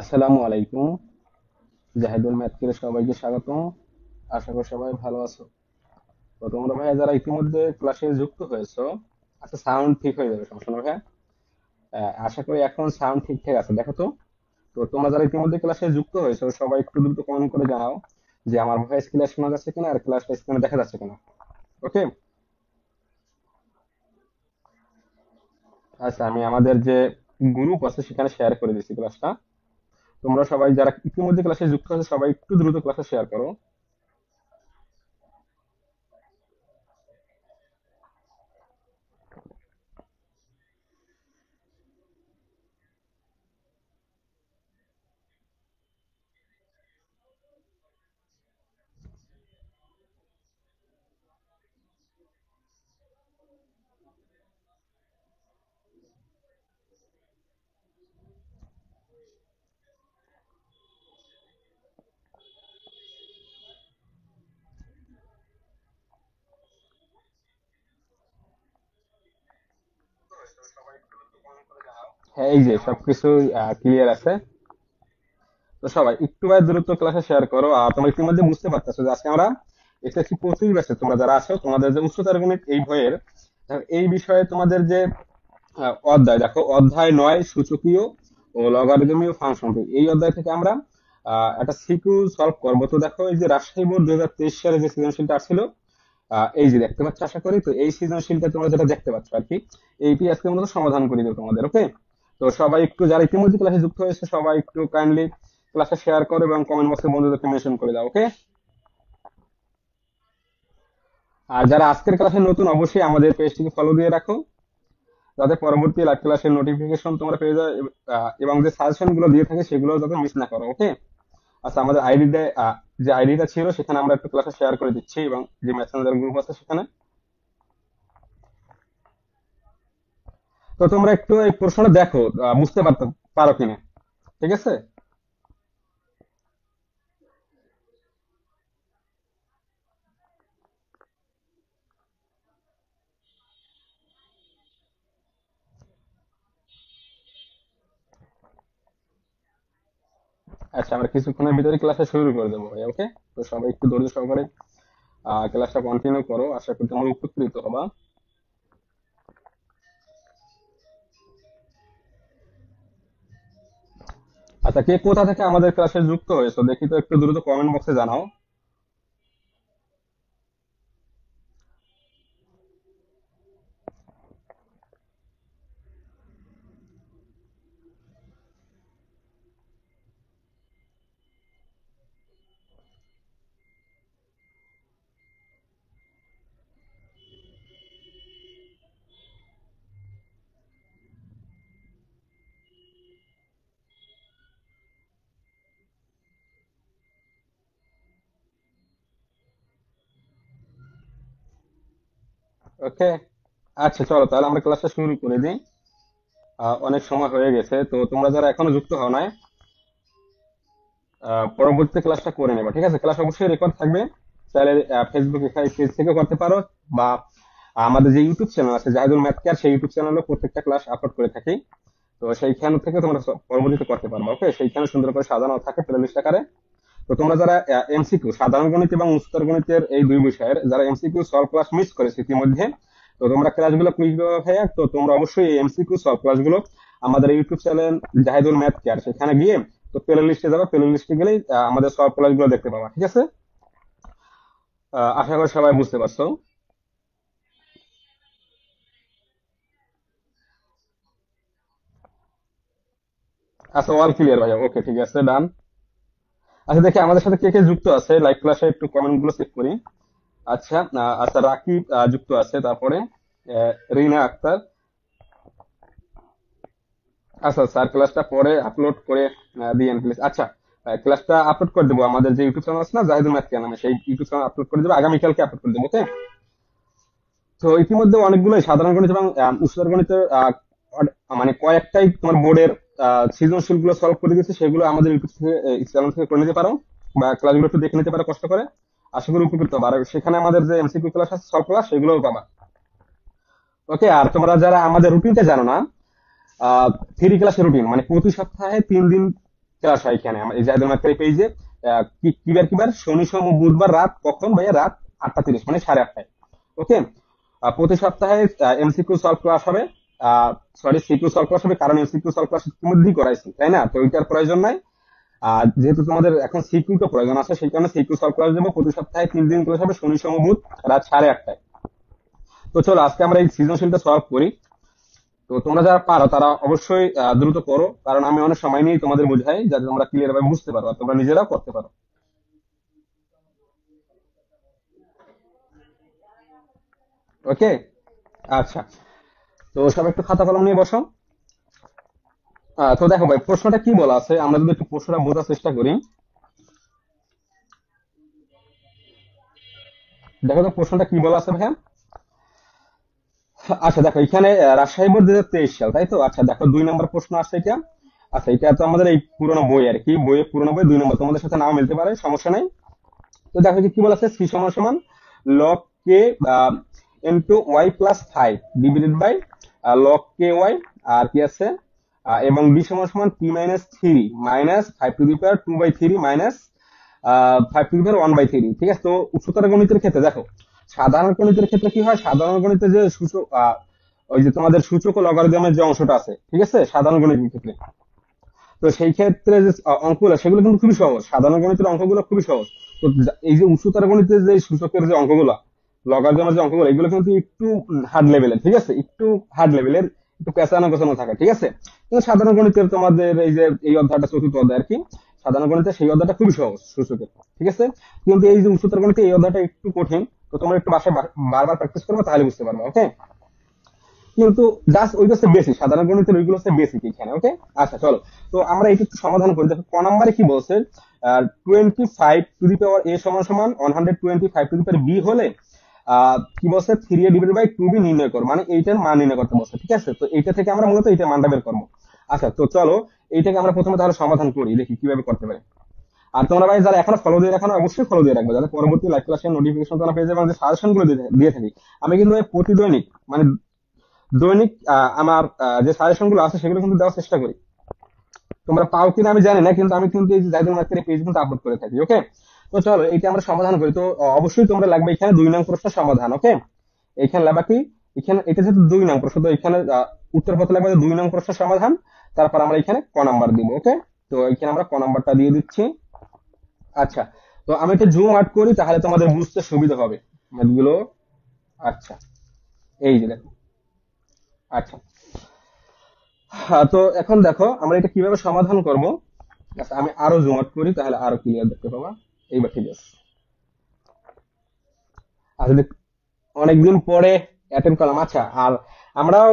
আসসালামু আলাইকুম। জাহিদুল ম্যাথকে সবাইকে স্বাগত। আশা করি সবাই ভালো আছো। তো তোমরা ভাইয়া যারা ইতিমধ্যে ক্লাসে যুক্ত হয়েছো, আচ্ছা সাউন্ড ঠিক হয়ে যাবে, সমস্যা না ভাইয়া। আশা করি এখন সাউন্ড ঠিকঠাক আছে, দেখো তো। তো তোমরা যারা ইতিমধ্যে ক্লাসে যুক্ত হয়েছো সবাই একটু দ্রুত কমেন্ট করে জানাও যে আমার ভয়েস ক্লিয়ার শোনা যাচ্ছে কিনা আর ক্লাসটা স্ক্রিনে দেখা যাচ্ছে কিনা। ওকে। আচ্ছা, আমি আমাদের যে গ্রুপ আছে সেখানে শেয়ার করে দিচ্ছি ক্লাসটা। তোমরা সবাই যারা ইতিমধ্যে ক্লাসে যুক্ত হয়েছে সবাই একটু দ্রুত ক্লাসে শেয়ার করো। হ্যাঁ, এই যে সবকিছু ক্লিয়ার আছে। তো সবাই একটু ভাই দ্রুত ক্লাসে শেয়ার করো। আর তোমরা ইতিমধ্যে বুঝতে পারতেছো যে আজকে আমরা এসএসসি 25 ব্যাচে তোমরা যারা আছো তোমাদের যে উচ্চতর গণিত এই বইয়ের এই বিষয়ে তোমাদের যে অধ্যায়, দেখো অধ্যায় 9 সূচকীয় ও লগারিদমীয় ফাংশন, এই অধ্যায় থেকে আমরা একটা সিকিউ সলভ করবো। তো দেখো এই যে রাজশাহী বোর্ড 2023 সালে যে সৃজনশীলটা আসছিল, এই যে দেখতে পাচ্ছ আশা করি। তো এই সৃজনশীলটা তোমরা যেটা দেখতে পাচ্ছ আর কি, এইটি আজকে মূলত সমাধান করে দেবো তোমাদের। ওকে। তো সবাই একটু যারা ইতিমধ্যে ক্লাসে যুক্ত হয়েছে সবাই একটু কাইন্ডলি ক্লাসে শেয়ার করো এবং কমেন্ট বক্সে বন্ধুদেরকে মেনশন করে দাও। ওকে। আর যারা আজকের ক্লাসে নতুন অবশ্যই আমাদের পেজটিকে ফলো দিয়ে রাখো, যাতে পরবর্তী লাইভ ক্লাসের নোটিফিকেশন তোমরা পেয়ে যাও, এবং যে সাজেশন গুলো দিয়ে থাকে সেগুলো যাতে মিস না করো। ওকে। আচ্ছা, আমাদের আইডিতে যে আইডিটা ছিল সেখানে আমরা একটু ক্লাসে শেয়ার করে দিচ্ছি, এবং যে মেসেঞ্জার গ্রুপ আছে সেখানে। তো তোমরা একটু এই প্রশ্নটা দেখো, বুঝতে পারতে পারো কিনা। ঠিক আছে। আচ্ছা, আমরা কিছুক্ষণের ভিতরে ক্লাসে শুরু করে দেবো ভাই। ওকে। তো সবাই একটু ধৈর্য সহকারে ক্লাসটা কন্টিনিউ করো, আশা করি তোমরা উপকৃত হবা। আচ্ছা, কে কোথা থেকে আমাদের ক্লাসে যুক্ত হয়েছো দেখি তো, একটু দ্রুত কমেন্ট বক্সে জানাও। ওকে। আচ্ছা, চলো তাহলে আমরা ক্লাসটা শুরু করে দিই। অনেক সময় হয়ে গেছে, তো তোমরা যারা এখনো যুক্ত হও নাই, পরবর্তী ক্লাসটা করে নেবা, ঠিক আছে? ক্লাস অবশ্যই রেকর্ড থাকবে, চাইলে ফেসবুক পেজ থেকে করতে পারো, বা আমাদের যে ইউটিউব চ্যানেল আছে জাহিদুল ম্যাথ কেয়ার, সেই ইউটিউব চ্যানেলে প্রত্যেকটা ক্লাস আপলোড করে থাকি। তো সেইখান থেকে তোমরা পরবর্তীতে করতে পারবে, ওকে? সেইখানে সুন্দর করে সাজানো থাকে প্লেলিস্ট আকারে। তো তোমরা যারা এমসিকিউ, সাধারণ গণিত এবং উচ্চতর গণিতের এই দুই বিষয়ের যারা এমসিকিউ সলভ ক্লাস মিস করেছে ইতিমধ্যে, তো তোমরা ক্লাসগুলো হয়ে, তো তোমরা অবশ্যই এই এমসিকিউ সলভ ক্লাসগুলো আমাদের YouTube channel Zahidul math care, সেখানে গিয়ে তো প্লে লিস্টে যাবে, প্লে লিস্টে গেলেই আমাদের সলভ ক্লাসগুলো দেখতে পাবা, ঠিক আছে? আশা করি সবাই বুঝতে পারছো। আচ্ছা, অল ক্লিয়ার ভাইয়া, ওকে, ঠিক আছে, ডান। আচ্ছা, দেখি আমাদের সাথে কে কে যুক্ত আছে লাইভ ক্লাসে, একটু কমেন্ট গুলো চেক করি। আচ্ছা, আচ্ছা, রাকিব যুক্ত আছে, তারপরে রিনা আক্তার। আচ্ছা স্যার, ক্লাসটা পরে আপলোড করে দিয়েন প্লিজ। আচ্ছা, ক্লাসটা আপলোড করে দেবো, আমাদের যে ইউটিউব চ্যানেল আছে না জাহিদুল ম্যাথ কেয়ার নামে, সেই ইউটিউব চ্যানেল আপলোড করে দেবো, আগামীকালকে আপলোড করে দেবো, ওকে? তো ইতিমধ্যে অনেকগুলোই সাধারণ গণিত এবং উচ্চতর গণিতের মানে কয়েকটাই তোমার বোর্ডের সৃজনশীল গুলো সলভ করে দিয়েছে, সেগুলো আমাদের ইউটিউব থেকে চ্যানেল থেকে করে নিতে পারো, বা ক্লাসগুলো একটু দেখে নিতে পারো কষ্ট করে। আশা করি উপকৃত হবে। আর সেখানে আমাদের যে এমসিকিউ ক্লাস আছে, সলভ ক্লাস, সেগুলোও পাবা, ওকে? আর তোমরা যারা আমাদের রুটিনটা জানো না, থ্রি ক্লাসের রুটিন মানে প্রতি সপ্তাহে 3 দিন ক্লাস হয় এখানে এই জাহিদুল মার্কের পেজে। কিবার কিবার শনি সোম ও বুধবার রাত, কখন ভাইয়া? রাত 8টা 30, মানে 8:30টায়, ওকে? প্রতি সপ্তাহে এমসিকিউ সলভ ক্লাস হবে, সরি সিকিউ সলভ ক্লাস হবে, কারণ এমসিকিউ সলভ ক্লাস ইতিমধ্যেই করাইছি, তাই না? তো ওইটার প্রয়োজন নাই। আর যেহেতু তোমাদের এখন সিকিউ তো প্রয়োজন আছে, সেই কারণে সিকিউ সলভ ক্লাস দেবো। প্রতি সপ্তাহে 3 দিন ক্লাস হবে, শনি সোম ও বুধ রাত 8:30টায়। তো চলো আজকে আমরা এই সৃজনশীলটা সলভ করি। তো তোমরা যারা পারো তারা অবশ্যই দ্রুত করো, কারণ আমি অনেক সময় নিয়ে তোমাদের বোঝাই, যাতে তোমরা ক্লিয়ার ভাবে বুঝতে পারো আর তোমরা নিজেরাও করতে পারো। ওকে, আচ্ছা। তো সবাই একটু খাতা কলম নিয়ে বসো। তো দেখো ভাই, প্রশ্নটা কি বলা আছে, আমরা যদি একটু প্রশ্নটা বোঝার চেষ্টা করি। দেখো তো প্রশ্নটা কি বলা আছে ভাইয়া। আচ্ছা দেখো, এখানে রাজশাহী বোর্ড 2023 সাল, তাই তো? আচ্ছা দেখো, 2 নম্বর প্রশ্ন আসছে এটা। আচ্ছা, এটা তো আমাদের এই পুরোনো বই আর কি, বইয়ে পুরোনো বই, 2 নম্বর, তোমাদের সাথে নাও মিলতে পারে, সমস্যা নেই। তো দেখো যে কি বলা আছে, সি সমান সমান log k into y plus 5 divided by log k y, আর কি আছে, এবং বি সমান সমান p minus 3 minus 5 to the power 2/3 minus 5 to the power 1/3, ঠিক আছে? তো উচ্চতর গণিতের ক্ষেত্রে দেখো, সাধারণ গণিতের ক্ষেত্রে কি হয়, সাধারণ গণিতে যে সূচক, ওই যে তোমাদের সূচক ও লগারিদমের যে অংশটা আছে, ঠিক আছে, সাধারণ গণিতের ক্ষেত্রে, তো সেই ক্ষেত্রে যে অঙ্কগুলো, সেগুলো কিন্তু খুবই সহজ, সাধারণ গণিতের অঙ্কগুলো খুবই সহজ। তো এই যে উচ্চতর গণিতের যে সূচকের যে অঙ্কগুলো, লগারিদমের যে অঙ্কগুলো, এগুলো কিন্তু একটু হার্ড লেভেলের, ঠিক আছে, একটু হার্ড লেভেলের, একটু পেঁচানো পেঁচানো থাকে, ঠিক আছে? কিন্তু সাধারণ গণিতের তোমাদের এই যে এই অধ্যায়টা, চতুর্থ অধ্যায় আর কি, সাধারণ গণিতে সেই অধ্যায়টা খুবই সহজ সূচকের, ঠিক আছে? কিন্তু এই যে উচ্চতর গণিতে এই অধ্যায়টা একটু কঠিন। তো তোমরা একটু বাসায় বারবার প্র্যাকটিস করবে, তাহলে বুঝতে পারবে, ওকে? কিন্তু জাস্ট ওইটা হচ্ছে বেসিক, সাধারণ গণিতের ওইগুলো হচ্ছে বেসিক এখানে, ওকে? আচ্ছা চলো, তো আমরা এটা একটু সমাধান করি। দেখো ক নম্বরে কি বলছে, 25 টু দি পাওয়ার এ সমান সমান 125 টু দি পাওয়ার বি হলে কি বলছে, 3a ডিভাইডেড বাই 2b নির্ণয় করো, মানে এইটার মান নির্ণয় করতে বলছে, ঠিক আছে? তো এইটা থেকে আমরা মূলত এইটার মানটা বের করবো। আচ্ছা, তো চলো এইটাকে আমরা প্রথমে তাহলে সমাধান করি, দেখি কিভাবে করতে পারি। আর তোমরা ভাই যারা এখনো ফলো দিয়ে রাখো না, অবশ্যই ফলো দিয়ে রাখবে, যাতে পরবর্তী লাইভ ক্লাসের নোটিফিকেশন তোমরা পেয়ে যাবে, এবং যে সাজেশন গুলো দিয়ে থাকি। আমি কিন্তু ভাই প্রতিদৈনিক, মানে দৈনিক আমার যে সাজেশন গুলো আছে, সেগুলো কিন্তু দেওয়ার চেষ্টা করি। তোমরা পাও কিনা আমি জানি না, কিন্তু আমি কিন্তু এই যে জাহিদুল মার্কেটের পেজ কিন্তু আপলোড করে থাকি, ওকে? তো চলো এটা আমরা সমাধান করি। তো অবশ্যই তোমরা লাগবে এখানে 2 নং প্রশ্ন সমাধান, ওকে? এখানে লাগবে কি, এখানে এটা যেহেতু 2 নং প্রশ্ন, তো এখানে উত্তর পথে লাগবে 2 নং প্রশ্ন সমাধান, তারপর আমরা এখানে ক নাম্বার দিব, ওকে? তো এখানে আমরা ক নাম্বারটা দিয়ে দিচ্ছি। আচ্ছা, তো আমি একটু জুম আউট করি, তাহলে তোমাদের বুঝতে সুবিধা হবে ম্যাথগুলো। আচ্ছা, এই যে দেখো। আচ্ছা, তো এখন দেখো আমরা এটা কিভাবে সমাধান করব। আচ্ছা, আমি আরো জুম আউট করি, তাহলে আরো ক্লিয়ার দেখতে পাবা। এইবার ঠিক আছে। আসলে অনেকদিন পরে অ্যাটেন্ড করলাম। আচ্ছা, আর আমরাও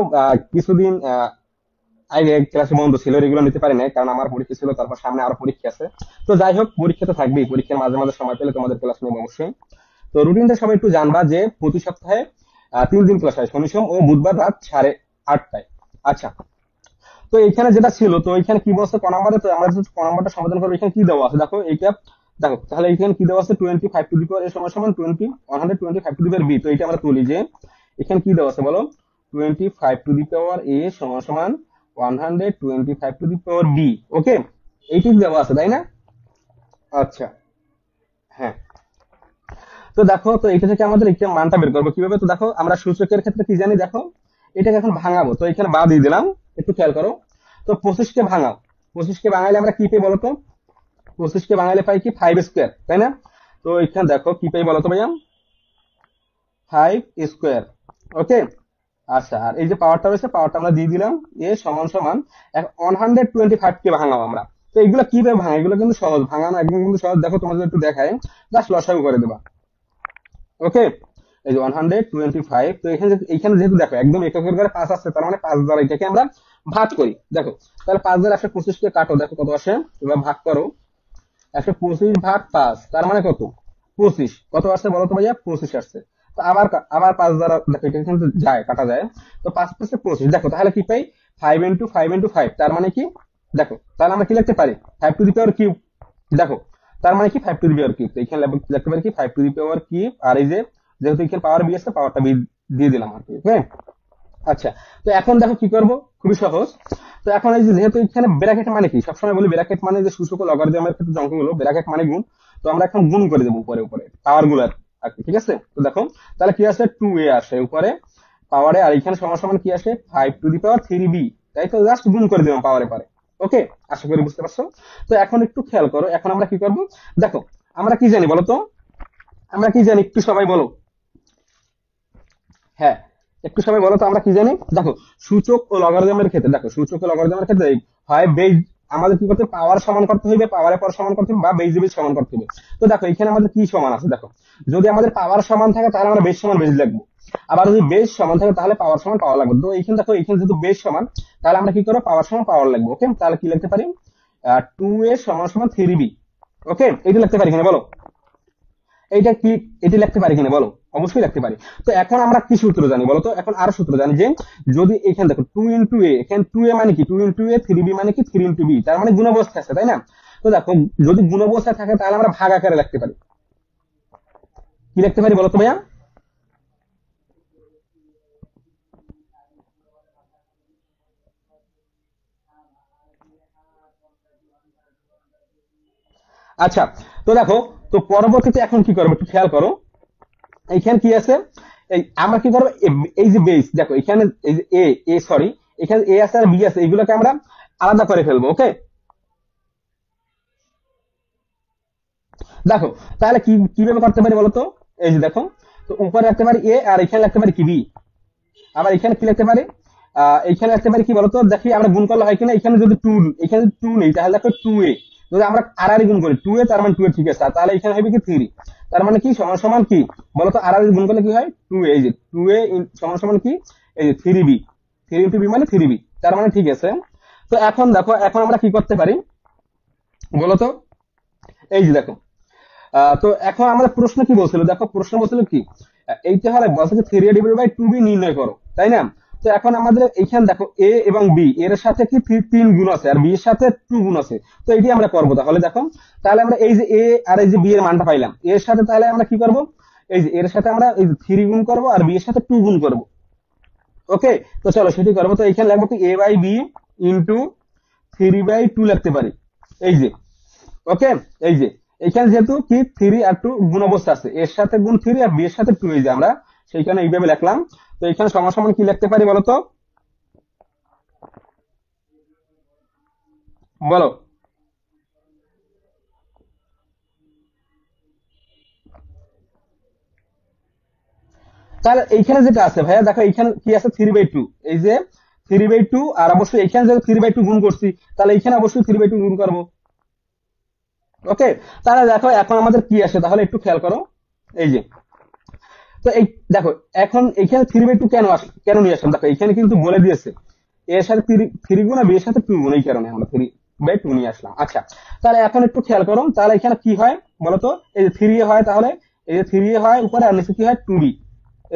কিছুদিন আগে ক্লাসে বন্ধ ছিল, রেগুলার নিতে পারি নাই, কারণ আমার পরীক্ষা ছিল, তারপর সামনে আরো পরীক্ষা আছে। তো যাই হোক, পরীক্ষা তো থাকবেই, পরীক্ষার মাঝে মাঝে সময় পেলে তোমাদের ক্লাস নেবো অবশ্যই। তো রুটিনটা সবাই একটু জানবা যে প্রতি সপ্তাহে 3 দিন ক্লাস হয়, শনি সোম ও বুধবার রাত 8:30টায়। আচ্ছা, তো এখানে যেটা ছিল, তো এখানে কি বলছে ক নাম্বারে, তো আমরা যদি ক নাম্বারটা সমাধান করবো, এখানে কি দেওয়া আছে দেখো এইটা। দেখো তাহলে এখানে কি দেওয়া আছে, 25 টু দি পাওয়ার এ সমান সমান 125 টু দি পাওয়ার বি। তো এটা আমরা তুলি যে এখানে কি দেওয়া আছে বলো, 25 টু দি পাওয়ার এ সমান সমান 125 টু দি পাওয়ার বি। ওকে, এইটুকু দেওয়া আছে তাই না? আচ্ছা, হ্যাঁ। তো দেখো, তো এটা থেকে আমাদের একটা মানটা বের করবো কিভাবে, তো দেখো আমরা সূচকের ক্ষেত্রে কি জানি, দেখো এটাকে এখন ভাঙাবো, তো এখানে বা দিয়ে দিলাম, একটু খেয়াল করো। তো 25 কে ভাঙাও, 25 কে ভাঙাইলে আমরা কি পাই বলতো, 25 কে ভাঙাইলে পাই কি 5 স্কোয়ার, তাই না? তো এখানে দেখো কি পাই বলতো ভাইয়া, 5 স্কোয়ার। ওকে, আচ্ছা, আর এই যে পাওয়ারটা রয়েছে, পাওয়ারটা আমরা দিয়ে দিলাম, এ সমান সমান 125 কে ভাঙাও আমরা। তো এগুলো কিভাবে ভাঙা, এগুলো কিন্তু সহজ, ভাঙানো একদম কিন্তু সহজ। দেখো তোমাদের একটু দেখায়, জাস্ট লসাগু করে দেবা। ওকে, এই যে 125, তো এখানে এইখানে যেহেতু দেখো একদম এককের ঘরে 5 আছে, তার মানে 5 দ্বারা এটাকে আমরা ভাগ করি। দেখো তাহলে 5 দ্বারা 125 কে কাটো, দেখো কত আসে, এবার ভাগ করো। 125 ভাগ 5, তার মানে কত, 25। কত আসছে বলো তো ভাইয়া, 25 আসছে। তো আবার আবার 5 দ্বারা দেখো এটা কিন্তু যায়, কাটা যায়। তো 5 + 25, দেখো তাহলে কি পাই, 5 × 5 × 5, তার মানে কি, দেখো তাহলে আমরা কি লিখতে পারি, 5 টু দি পাওয়ার কিউব। দেখো তার মানে কি 5 টু দি পাওয়ার কিউব, তো এখানে লিখতে পারি কি 5 টু দি পাওয়ার কিউব। আর এই যে যেহেতু এখানে পাওয়ার বি আছে, পাওয়ারটা বি দিয়ে দিলাম আর কি। ওকে, আচ্ছা। তো এখন দেখো কি করব, খুবই সহজ। তো এখন এই যে যেহেতু এখানে ব্র্যাকেট মানে কি, সবসময় বলি ব্র্যাকেট মানে যে সূচক ও লগারিদমের ক্ষেত্রে যে অঙ্কগুলো, ব্র্যাকেট মানে গুণ। তো আমরা এখন গুণ করে দেবো উপরে উপরে পাওয়ার গুলার আর কি, ঠিক আছে? তো দেখো তাহলে কি আসে, 2a আসে উপরে পাওয়ারে, আর এখানে সমান সমান কি আসে, 5 টু দি পাওয়ার 3b। তাই তো, জাস্ট গুণ করে দিলাম পাওয়ারে পারে। ওকে, আশা করি বুঝতে পারছো। তো এখন একটু খেয়াল করো, এখন আমরা কি করব, দেখো আমরা কি জানি বলো তো, আমরা কি জানি একটু সবাই বলো। হ্যাঁ, একটু সবাই বলো তো আমরা কি জানি। দেখো সূচক ও লগারিদমের ক্ষেত্রে, দেখো সূচক ও লগারিদমের ক্ষেত্রে হয় বেজ, আমাদের কি করতে হবে, পাওয়ার সমান করতে হবে, পাওয়ারের পর সমান করতে হবে, বা বেজ বেজ সমান করতে হবে। তো দেখো এখানে আমাদের কি সমান আছে, দেখো যদি আমাদের পাওয়ার সমান থাকে তাহলে আমরা বেজ সমান বেজ লিখবো, আবার যদি বেজ সমান থাকে তাহলে পাওয়ার সমান পাওয়ার লাগবে। তো এইখানে দেখো, এখানে যেহেতু বেজ সমান, তাহলে আমরা কি করবো, পাওয়ার সমান পাওয়ার লাগবো। ওকে, তাহলে কি লিখতে পারি, 2a সমান সমান 3b। ওকে, এটা লিখতে পারি কিনা বলো, এইটা কি, এটি লিখতে পারি কিনা বলো, অবশ্যই লিখতে পারি। তো এখন আমরা কি সূত্র জানি বলো তো, এখন আরো সূত্র জানি যে যদি এখানে দেখো 2 × a, এখানে 2a মানে কি, 2 × a, 3b মানে কি 3 × b, তার মানে গুণাবস্থায় আছে, তাই না? তো দেখো যদি গুণাবস্থায় থাকে তাহলে আমরা ভাগ আকারে লিখতে পারি। কি লিখতে পারি বলো তো ভাইয়া? আচ্ছা, তো দেখো, তো পরবর্তীতে এখন কি করবো একটু খেয়াল করো, এইখানে কি আছে, এই আমরা কি করবো, এই যে বেস, দেখো এখানে এই যে এ সরি, এখানে এ আছে আর বি আছে, এগুলোকে আমরা আলাদা করে ফেলবো। ওকে, দেখো তাহলে কি কিভাবে করতে পারি বলতো, এই যে দেখো, তো উপরে রাখতে পারি এ, আর এখানে রাখতে পারি কি বি, আবার এখানে কি লিখতে পারি, এখানে রাখতে পারি কি বলতো, দেখি আমরা গুণ করলে হয় কিনা, এখানে যদি টু, এখানে টু নেই তাহলে দেখো 2a, যদি আমরা আর গুণ করি 2a, তার মানে 2a ঠিক আছে, আর তাহলে এখানে হবে কি 3, তার মানে কি সমান সমান কি বলতো, আর গুণ করলে কি হয় 2a, এই যে 2a সমান সমান কি, এই যে 3b, 3 × b মানে 3b, তার মানে ঠিক আছে। তো এখন দেখো, এখন আমরা কি করতে পারি বলতো, এই যে দেখো, তো এখন আমাদের প্রশ্ন কি বলছিল, দেখো প্রশ্ন বলছিল কি, এইটা হলে বলছে যে 3a/2b নির্ণয় করো, তাই না? তো এখন আমাদের এইখানে দেখো এ এবং বি এর সাথে কি 3 গুণ আছে, আর বি এর সাথে 2 গুণ আছে। তো এটি আমরা করবো, তাহলে দেখো, তাহলে আমরা এই যে এ আর এই যে বি এর মানটা পাইলাম, এর সাথে তাহলে আমরা কি করব, এই যে এর সাথে আমরা এই যে 3 গুণ করবো, আর বি এর সাথে 2 গুণ করবো। ওকে, তো চলো সেটি করবো। তো এখানে লাগবো কি, a/b ইন্টু 3/2 লিখতে পারি, এই যে। ওকে, এই যে এখানে যেহেতু কি 3 আর 2 গুণ অবস্থা আছে, এর সাথে গুণ 3 আর বি এর সাথে 2, এই যে আমরা সেইখানে এইভাবে লিখলাম। তো এখানে সমান সমান কি লিখতে পারি বলো তো, বলো। তাহলে এইখানে যেটা আছে ভাইয়া, দেখো এইখানে কি আছে, 3/2, এই যে 3/2, আর অবশ্যই এখানে যেহেতু 3/2 গুণ করছি, তাহলে এখানে অবশ্যই 3/2 গুণ করবো। ওকে, তাহলে দেখো এখন আমাদের কি আসে, তাহলে একটু খেয়াল করো, এই যে, তো এই দেখো এখন এখানে 3/2 কেন কেন নিয়ে আসলাম, দেখো এখানে কিন্তু বলে দিয়েছে এর সাথে 3 গুণ আর বি এর সাথে 2 গুণ, এই কারণে আমরা 3/2 নিয়ে আসলাম। আচ্ছা, তাহলে এখন একটু খেয়াল করো, তাহলে এখানে কি হয় বলতো, এই যে 3a হয়, তাহলে এই যে 3a হয় উপরে, আর নিচে কি হয় 2b।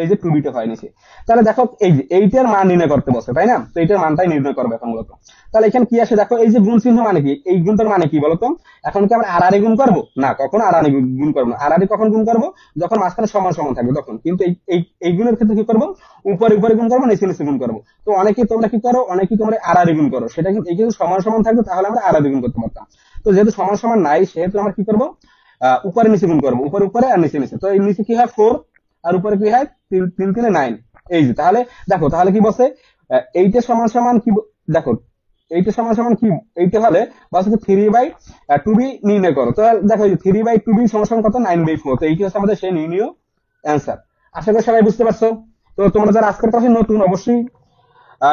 এই যে 2b টা হয় নিচে। তাহলে দেখো এই যে এইটার মান নির্ণয় করতে বসে, তাই না? তো এইটার মানটাই নির্ণয় করবে এখন মূলত। তাহলে এখানে কি আসে দেখো, এই যে গুণ চিহ্ন মানে কি, এই গুণটার মানে কি বলতো? এখন কি আমরা আড়াআড়ি গুণ করবো? না, কখনো আড়াআড়ি গুণ করবো না। আড়াআড়ি কখন গুণ করবো? যখন মাঝখানে সমান সমান থাকবে তখন। কিন্তু এই এই এই গুণের ক্ষেত্রে কি করবো? উপরে উপরে গুণ করবো, নিচে নিচে গুণ করবো। তো অনেকেই তোমরা কি করো, অনেকেই তোমরা আড়াআড়ি গুণ করো, সেটা কিন্তু এই কিন্তু সমান সমান থাকবে, তাহলে আমরা আড়াআড়ি গুণ করতে পারতাম। তো যেহেতু সমান সমান নাই, সেহেতু আমরা কি করবো, উপরে নিচে গুণ করবো, উপরে উপরে আর নিচে নিচে। তো এই নিচে কি হয় 4, আর উপরে কি হয় 3 3 3 9। এই যে তাহলে দেখো, তাহলে কি বসে, এইটা সমান সমান কি দেখো, এইটা সমান সমান কি, এইটা হলে বলছে 3/2b নির্ণয় করো। তো দেখো 3/2b সমান সমান কত, 9/4। তো এইটা হচ্ছে আমাদের সেই নির্ণয় অ্যান্সার। আশা করি সবাই বুঝতে পারছো। তো তোমরা যারা আজকের ক্লাসে নতুন, অবশ্যই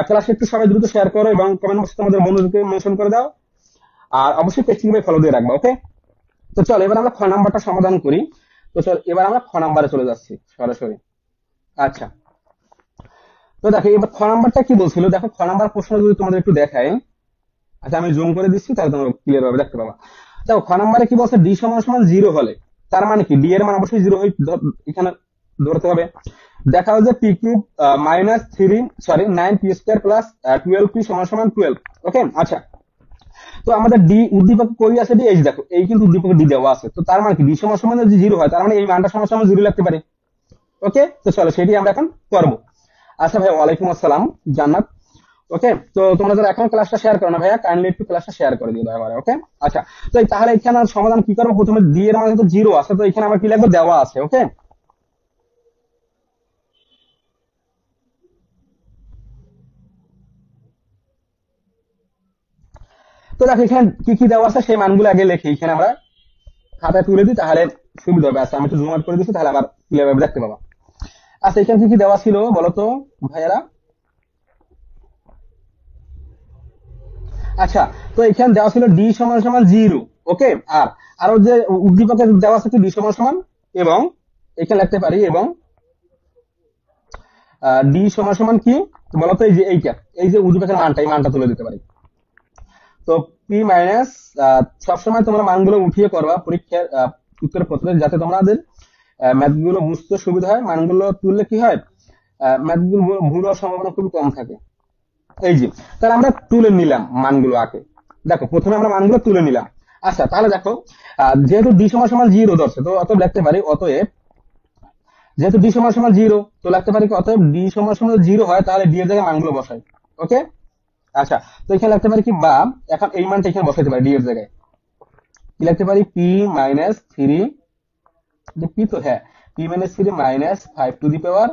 ক্লাসে একটু সবাই দ্রুত শেয়ার করো এবং কমেন্ট বক্সে তোমাদের বন্ধুদেরকে মেনশন করে দাও। আর অবশ্যই টেক্সটিং বাই ফলো দিয়ে রাখবা, ওকে? তো চলো এবার আমরা খ নাম্বারটা সমাধান করি। তো চল এবার আমরা খ নাম্বারে চলে যাচ্ছি সরাসরি। আচ্ছা, তো দেখো এবার খ নাম্বারটা কি বলছিল, দেখো খ নাম্বার প্রশ্ন যদি তোমাদের একটু দেখায়। আচ্ছা, আমি জুম করে দিচ্ছি, তাহলে তোমরা ক্লিয়ার ভাবে দেখতে পাবা। দেখো খ নাম্বারে কি বলছে, ডি সমান সমান 0 হলে, তার মানে কি ডি এর মান অবশ্যই 0 এখানে ধরতে হবে। দেখা হচ্ছে P cube minus 9 P square plus 12 P সমান সমান 12। ওকে, আচ্ছা। তো আমাদের ডি উদ্দীপক কই আছে, ডি এই যে দেখো, এই কিন্তু উদ্দীপক ডি দেওয়া আছে। তো তার মানে কি ডি সমান সমান যদি 0 হয়, তার মানে এই মানটা সমান সমান 0 লাগতে পারে। ওকে, তো চলো সেটি আমরা এখন করবো। আচ্ছা ভাই, ওয়ালাইকুম আসসালাম জান্নাত। ওকে, তো তোমরা যারা এখন ক্লাসটা শেয়ার করো না ভাইয়া, কাইন্ডলি একটু ক্লাসটা শেয়ার করে দিও দয়া করে। ওকে, আচ্ছা। তো তাহলে এখানে সমাধান কি করবো, প্রথমে ডি এর মান তো 0 আছে, তো এখানে আমার কি লাগবে, দেওয়া আছে। ওকে, তো দেখো এখানে কি কি দেওয়া আছে সেই মানগুলো আগে লিখে এখানে আমরা খাতায় তুলে দিই, তাহলে সুবিধা হবে। আচ্ছা, আমি একটু জুম আউট করে দিচ্ছি, তাহলে আবার ক্লিয়ার ভাবে দেখতে পাবা। আচ্ছা, এখানে কি কি দেওয়া ছিল বলো তো ভাইয়ারা? আচ্ছা, তো এখানে দেওয়া ছিল ডি সমান সমান 0। ওকে, আর আরো যে উদ্দীপকে দেওয়া আছে ডি সমান সমান, এবং এখানে লিখতে পারি, এবং ডি সমান সমান কি বলতো, এই যে এইটা, এই যে উদ্দীপকের মানটা, এই মানটা তুলে দিতে পারি। তো পি মাইনাস, সবসময় তোমরা মানগুলো উঠিয়ে করবা পরীক্ষার উত্তর পত্রে, যাতে তোমাদের ম্যাথ গুলো বুঝতে সুবিধা হয়। মানগুলো তুললে কি হয়, ম্যাথ গুলো ভুল হওয়ার সম্ভাবনা খুবই কম থাকে। এই যে, তাহলে আমরা তুলে নিলাম মানগুলো আগে। দেখো প্রথমে আমরা মানগুলো তুলে নিলাম। আচ্ছা, তাহলে দেখো যেহেতু ডি সমান সমান 0 ধরছে, তো অতএব লিখতে পারি, অতএব যেহেতু ডি সমান সমান 0, তো লিখতে পারি কি, অতএব ডি সমান সমান 0 হয়, তাহলে ডি এর জায়গায় মানগুলো বসাই। ওকে, আচ্ছা। তো এখানে লিখতে পারি কি, বা এখন এই মানটা এখানে বসাইতে পারি ডি এর জায়গায়। কি লিখতে পারি, পি মাইনাস 3, পি তো হ্যাঁ, P minus 3 minus 5 to the power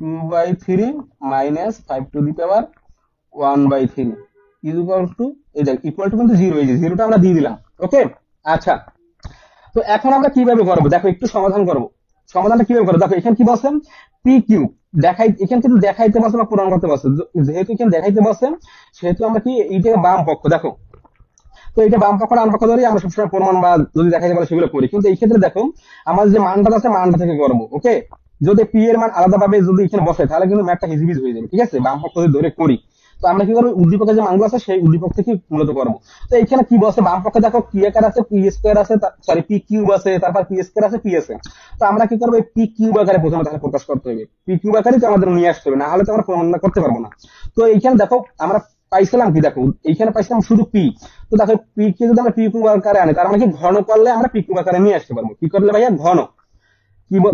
2/3 minus 5 to the power 1/3 is equal to, এই দেখ ইকুয়াল টু কিন্তু 0, এই যে 0টা আমরা দিয়ে দিলাম। ওকে, আচ্ছা। তো এখন আমরা কিভাবে করবো, দেখো একটু সমাধান করবো। সমাধানটা কিভাবে করবো, দেখো এখানে কি বলছেন, পি কিউব দেখাই, এখানে কিন্তু দেখাইতে বলছে বা পূরণ করতে বলছে। যেহেতু এখানে দেখাইতে বলছে, সেহেতু আমরা কি এইটা বাম পক্ষ, দেখো তো এটা বাম পক্ষ ডান পক্ষ ধরে আমরা সবসময় প্রমাণ বা যদি দেখাইতে পারে সেগুলো করি। কিন্তু এই ক্ষেত্রে দেখো, আমার যে মানটা আছে মানটা থেকে করবো। ওকে, যদি পি এর মান আলাদা ভাবে যদি এখানে বসে, তাহলে কিন্তু ম্যাথটা হিজিবিজ হয়ে যাবে। ঠিক আছে, বাম পক্ষ যদি ধরে করি, তো আমরা কি করবো, উদ্দীপকের যে মানগুলো আছে সেই উদ্দীপক থেকে মূলত করবো। তো এখানে কি বলছে, বাম পক্ষে দেখো পি আকার আছে, পি স্কোয়ার আছে, সরি পি কিউব আছে, তারপর পি স্কোয়ার আছে, পি আছে। তো আমরা কি করবো, পি কিউব আকারে প্রথমে তাহলে প্রকাশ করতে হবে। পি কিউব আকারে তো আমাদের নিয়ে আসতে হবে, না হলে তো আমরা প্রমাণ করতে পারবো না। তো এইখানে দেখো আমরা পাইছিলাম কি, দেখো এইখানে পাইছিলাম শুধু পি। তো দেখো পি কে যদি আমরা পি কিউব আকারে আনি, তার মানে কি ঘন করলে আমরা পি কিউব আকারে নিয়ে আসতে পারবো। কি করলে ভাইয়া, ঘন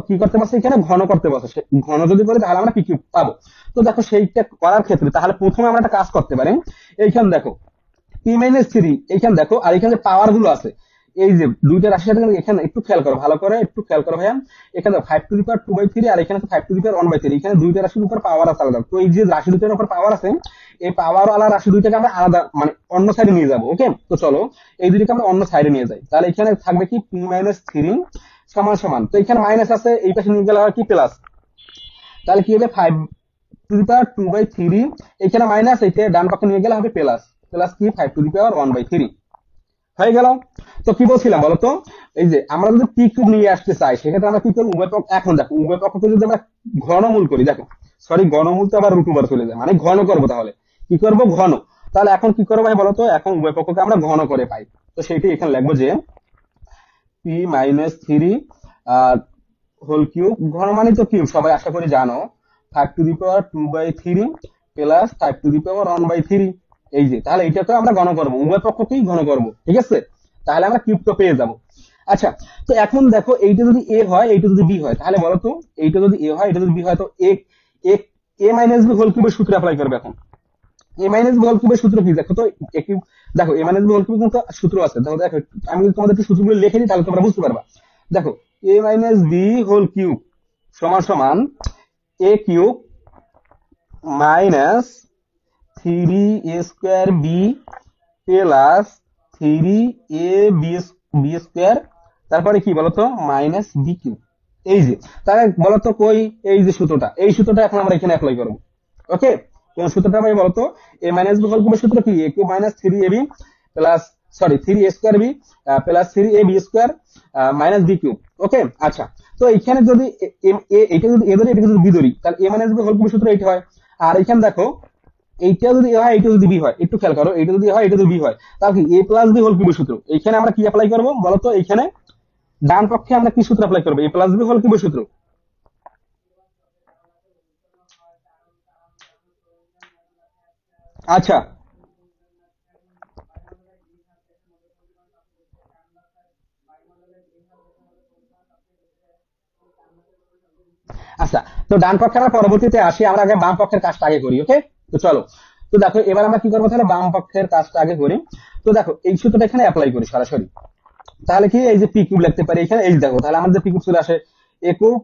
কি করতে পারছে, এখানে ঘন করতে পারছে। ঘন যদি করি তাহলে আমরা পি কিউব পাবো। তো দেখো সেইটা করার ক্ষেত্রে তাহলে প্রথমে আমরা একটা কাজ করতে পারি। এইখানে দেখো পি মাইনাস 3, এইখানে দেখো, আর এখানে যে পাওয়ার গুলো আছে, এই যে দুইটা রাশির সাথে এখানে একটু খেয়াল করো, ভালো করে একটু খেয়াল করো ভাইয়া। এখানে 5 টু দি পাওয়ার 2/3, আর এখানে 5 টু দি পাওয়ার 1/3। এখানে দুইটা রাশির উপর পাওয়ার আছে আলাদা। তো এই যে রাশি দুইটার উপর পাওয়ার আছে, এই পাওয়ার আলাদা রাশি দুইটাকে আমরা আলাদা মানে অন্য সাইডে নিয়ে যাবো। ওকে, তো চলো এই দুইটাকে আমরা অন্য সাইডে নিয়ে যাই। তাহলে এখানে থাকবে কি, পি মাইনাস 3 সমান সমান, তো এখানে মাইনাস আছে, এই পাশে নিয়ে গেলে হয় কি প্লাস। তাহলে কি হবে, 5 টু দি পাওয়ার 2/3, এখানে মাইনাস, এইটা ডান পক্ষে নিয়ে গেলে হবে প্লাস। প্লাস কি, 5 টু দি পাওয়ার 1/3 হয়ে গেল। তো কি বলছিলাম বলতো, এই যে আমরা যদি পি কিউব নিয়ে আসতে চাই, সেক্ষেত্রে আমরা কি করবো, উভয় পক্ষ, এখন দেখো উভয় পক্ষকে যদি আমরা ঘনমূল করি, দেখো সরি ঘনমূল তো আবার রুট ওভার চলে যায়, মানে ঘন করবো, তাহলে কি করবো, ঘন। তাহলে এখন কি করবো ভাই বলতো, এখন উভয় পক্ষকে আমরা ঘন করে পাই। তো সেইটাই এখানে লিখবো যে পি মাইনাস 3 হোল কিউব, ঘন মানে তো কিউব, সবাই আশা করি জানো। 5^2/3 প্লাস 5^1/3। এই যে, তাহলে এটাকে আমরা ঘন করবো, উভয় পক্ষকেই ঘন করব, ঠিক আছে? তাহলে আমরা কিউবটা পেয়ে যাব। আচ্ছা, তো এখন দেখো এইটা যদি এ হয়, এইটা যদি বি হয়, তাহলে বলো তো এইটা যদি এ হয়, এটা যদি বি হয়, তো এ এ এ মাইনাস বি হোল কিউবের সূত্র অ্যাপ্লাই করবে এখন। এ মাইনাস বি হোল কিউবের সূত্র কি দেখো তো, এ কিউব, দেখো এ মাইনাস বি হোল কিউব কিন্তু সূত্র আছে, দেখো দেখো আমি যদি তোমাদের একটু সূত্রগুলো লিখে দিই তাহলে তোমরা বুঝতে পারবা। দেখো এ মাইনাস বি হোল কিউব সমান সমান a cube minus 3a² plus 3ab² তারপরে কি বলতো মাইনাস বি কিউব। এই যে, তাহলে বলতো কই এই যে সূত্রটা, এই সূত্রটা এখন আমরা এখানে অ্যাপ্লাই করব। ওকে, কোন সূত্রটা ভাই বলতো? এ মাইনাস বি হোল কিউবের সূত্র কি? A cube minus 3ab plus, sorry 3a² plus 3ab² minus b cube. Okay, আচ্ছা, তো এখানে যদি এটা যদি এ ধরি, এটা যদি বি ধরি, তাহলে এ মাইনাস বি হোল কিউবের সূত্র এইটা হয়। আর এখানে দেখো এইটা যদি এ হয়, এইটা যদি বি হয়, একটু খেয়াল করো, এইটা যদি হয়, এটা যদি বি হয়, তাহলে কি এ প্লাস বি হোল কিউবের সূত্র। এইখানে আমরা কি অ্যাপ্লাই করবো বলতো? এইখানে ডান পক্ষে আমরা কি সূত্র অ্যাপ্লাই করবো? এ প্লাস বি হোল কিউবের সূত্র। আচ্ছা, আচ্ছা, তো ডান পক্ষে আমরা পরবর্তীতে আসি, আমরা আগে বাম পক্ষের কাজটা আগে করি। ওকে, তো চলো, তো দেখো এবার আমরা কি করবো, তাহলে বাম পক্ষের কাজটা আগে করি। তো দেখো এই সূত্রটা এখানে অ্যাপ্লাই করি সরাসরি। তাহলে কি এই যে পি কিউব লিখতে পারি এখানে, এই যে দেখো, তাহলে আমাদের পি কিউব চলে আসে এ কিউব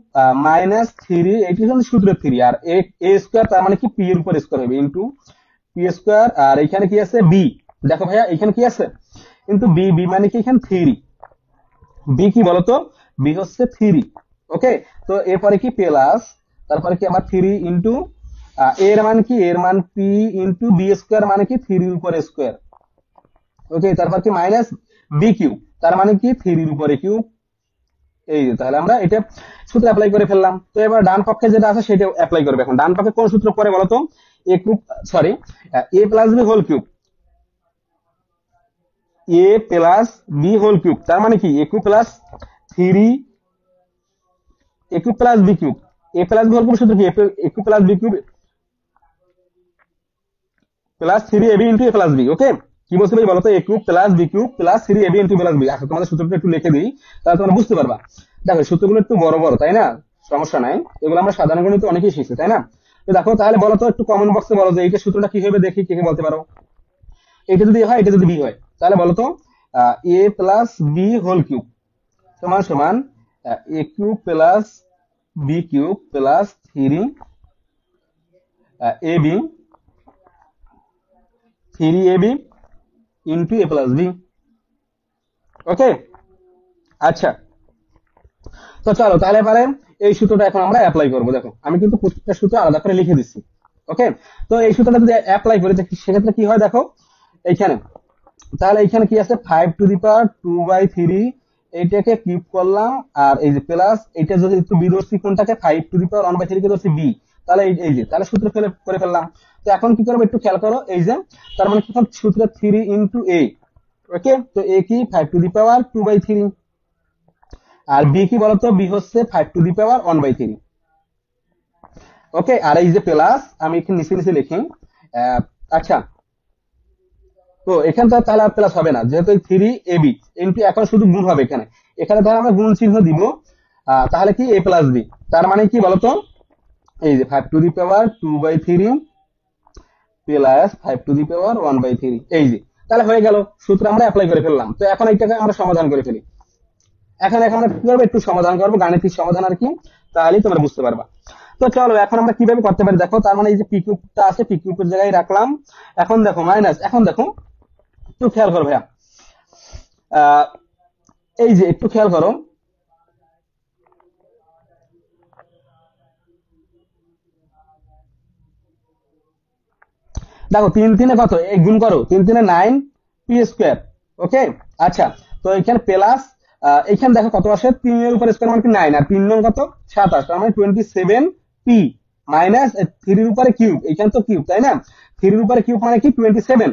মাইনাস 3, এইটি হচ্ছে সূত্র 3, আর এ স্কোয়ার, তার মানে কি পি এর উপর স্কোয়ার হবে ইনটু পি স্কোয়ার, আর এখানে কি আছে বি। দেখো ভাইয়া এখানে কি আছে, কিন্তু বি, বি মানে কি এখানে 3, বি কি বলতো? বি হচ্ছে 3। ওকে, তো এরপরে কি প্লাস, তারপরে কি আমার 3 ইন্টু এর মান কি, এর মান পি ইন্টু বি স্কোয়ার মানে কি 3 এর উপরে স্কোয়ার। ওকে, তারপর কি মাইনাস বি কিউব, তার মানে কি 3 এর উপরে কিউব। এই যে, তাহলে আমরা এটা সূত্র অ্যাপ্লাই করে ফেললাম। তো এবার ডান পক্ষে যেটা আছে সেটা অ্যাপ্লাই করবে এখন। ডান পক্ষে কোন সূত্র পড়ে বলতো? A cube, sorry, a plus b whole cube, a plus b whole cube, তার মানে কি a cube plus 3, a cube plus b cube. A plus b whole cube সূত্র কি? A cube plus b cube plus 3ab into a plus b. Okay, কি বলছে ভাই বলতো? A cube plus b cube plus 3ab into plus b. আচ্ছা, তোমাদের সূত্রটা একটু লিখে দিই, তাহলে তোমরা বুঝতে পারবা। দেখো সূত্রগুলো একটু বড় বড়, তাই না? সমস্যা নাই, এগুলো আমরা সাধারণ গণিত অনেকেই শিখছি, তাই না? তো দেখো, তাহলে বলো তো একটু কমেন্ট বক্সে বলো যে এইটা সূত্রটা কি হবে, দেখি কে কে বলতে পারো। এটা যদি হয়, এটা যদি বি হয়, তাহলে বলো তো a plus b whole cube সমান সমান a cube plus b cube plus 3ab 3ab into a plus b. Okay, আচ্ছা, তো চলো তাহলে পারে এই সূত্রটা এখন আমরা অ্যাপ্লাই করবো। দেখো আমি কিন্তু প্রত্যেকটা সূত্র আলাদা করে লিখে দিচ্ছি। ওকে, তো এই সূত্রটা যদি অ্যাপ্লাই করি সেক্ষেত্রে কি হয় দেখো এইখানে, তাহলে এইখানে কি আছে 5^2/3, এইটাকে কিউব করলাম, আর এই যে প্লাস এইটা যদি একটু বি ধরছি, কোনটাকে 5^1/3 কে ধরছি বি, তাহলে এই যে, তাহলে সূত্র ফেলে করে ফেললাম। তো এখন কি করবো একটু খেয়াল করো, এই যে, তার মানে কি সূত্র 3 ইন্টু এ। ওকে, তো এ কি 5^2/3, আর বি কি বলতো? বি হচ্ছে 5^1/3। ওকে, আর এই যে প্লাস, আমি এখানে নিচে নিচে লিখি। আচ্ছা, তো এখানে তো তাহলে আর প্লাস হবে না, যেহেতু 3ab ইন্টু, এখন শুধু গুণ হবে এখানে। এখানে ধর আমরা গুণ চিহ্ন দিব, তাহলে কি এ প্লাস বি, তার মানে কি বলতো? এই যে 5^2/3 প্লাস 5^1/3, এই যে, তাহলে হয়ে গেল, সূত্র আমরা অ্যাপ্লাই করে ফেললাম। তো এখন এইটাকে আমরা সমাধান করে ফেলি। এখন এখন আমরা কি করবো, একটু সমাধান করবো, গাণিতিক সমাধান আর কি, তাহলেই তোমরা বুঝতে পারবা। তো চলো এখন আমরা কিভাবে করতে পারি দেখো। তার মানে এই যে পি কিউবটা আছে, পি কিউবের জায়গায় রাখলাম। এখন দেখো মাইনাস, এখন দেখো একটু খেয়াল করো ভাইয়া, আহ, এই যে একটু খেয়াল করো, দেখো 3 3 কত, এই গুণ করো, 3 3 9 পি স্কোয়ার। ওকে, আচ্ছা, তো এখানে প্লাস, এখানে দেখো কত আসে, 3 এর উপর স্কোয়ার মানে কি 9, আর 3 নং কত 27, তার মানে 27p মাইনাস 3 এর উপরে কিউব, এখানে তো কিউব তাই না, 3 এর উপরে কিউব মানে কি 27।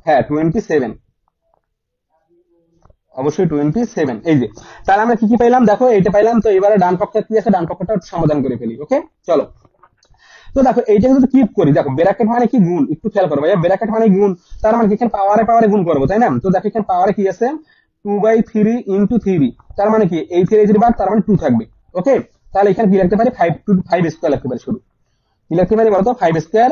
হ্যাঁ 27। অবশ্যই 27। এই যে, তাহলে আমরা কি কি পাইলাম দেখো, এইটা পাইলাম। তো এবারে ডান পক্ষে কি আছে, ডান পক্ষটা সমাধান করে ফেলি। ওকে, চলো। তো দেখো এইটা যদি কিপ করি, দেখো ব্র্যাকেট মানে কি গুণ, একটু খেয়াল করো ভাইয়া, ব্র্যাকেট মানে গুণ, তার মানে এখানে পাওয়ারে পাওয়ারে গুণ করবো, তাই না? তো দেখো এখানে পাওয়ারে কি আছে, 2/3 ইন্টু 3, তার মানে কি এই 3 বাদ, তার মানে 2 থাকবে। ওকে, তাহলে এখানে কি লিখতে পারি, 5 স্কোয়ার লিখতে পারি শুধু। কি লিখতে পারি বলতো, 5 স্কোয়ার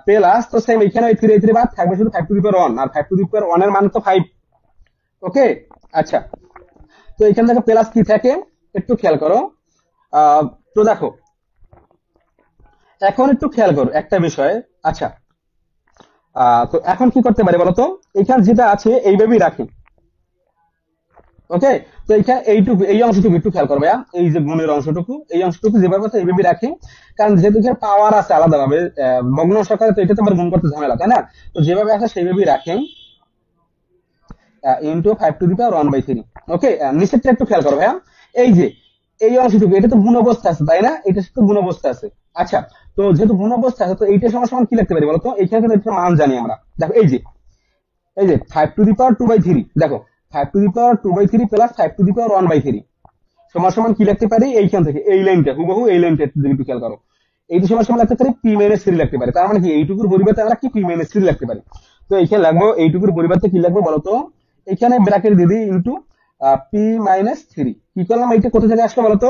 প্লাস, তো সেম এখানে ওই 3 বাদ থাকবে শুধু 5 to the power 1, R 5 to the পাওয়ার 1 এর মান তো 5। ওকে, আচ্ছা। তো এখান থেকে প্লাস কি থাকে একটু খেয়াল করো। আহ তো দেখো এখন একটু খেয়াল করো একটা বিষয়। আচ্ছা, তো এখন কি করতে পারি বলতো, এখানে যেটা আছে এইভাবেই রাখি। ওকে, তো এখানে এইটুকু, এই অংশটুকু একটু খেয়াল করো ভাইয়া, এই যে গুণের অংশটুকু, এই অংশটুকু যেভাবে আছে এইভাবেই রাখি। কারণ যেহেতু এখানে পাওয়ার আছে আলাদাভাবে, ভগ্ন সহকারে, তো এটা তো আমার গুণ করতে ঝামেলা, তাই না? তো যেভাবে আছে সেইভাবেই রাখি, ইন্টু 5 টু দি পাওয়ার 1/3। ওকে, নিচেরটা একটু খেয়াল করো ভাইয়া, এই যে এই অংশটুকু, এটা তো গুণ অবস্থা আছে, তাই না? এটা তো গুণ অবস্থা আছে। আচ্ছা, তো যেহেতু গুণ অবস্থা আছে, তো এইটা সমান সমান কি লিখতে পারি বলতো, এখানে কিন্তু একটা মান জানি আমরা। দেখো এই যে 5 টু দি পাওয়ার 2/3, দেখো 5 to the power 2/3 plus 5 to the power 1/3 সমান সমান কি লিখতে পারি, এইখান থেকে এই লাইনটা হুবহু, এই লাইনটা একটু খেয়াল করো, এইটা সমান সমান লিখতে পারি p-3 লিখতে পারি। তার মানে কি এইটুকুর পরিবর্তে আমরা কি p-3 লিখতে পারি। তো এখানে লাগবো, এইটুকুর পরিবর্তে কি লাগবে বলতো, এখানে ব্র্যাকেট দিয়ে দিই ইন্টু p-3। কি করলাম, এইটা কোথা থেকে আসলো বলতো,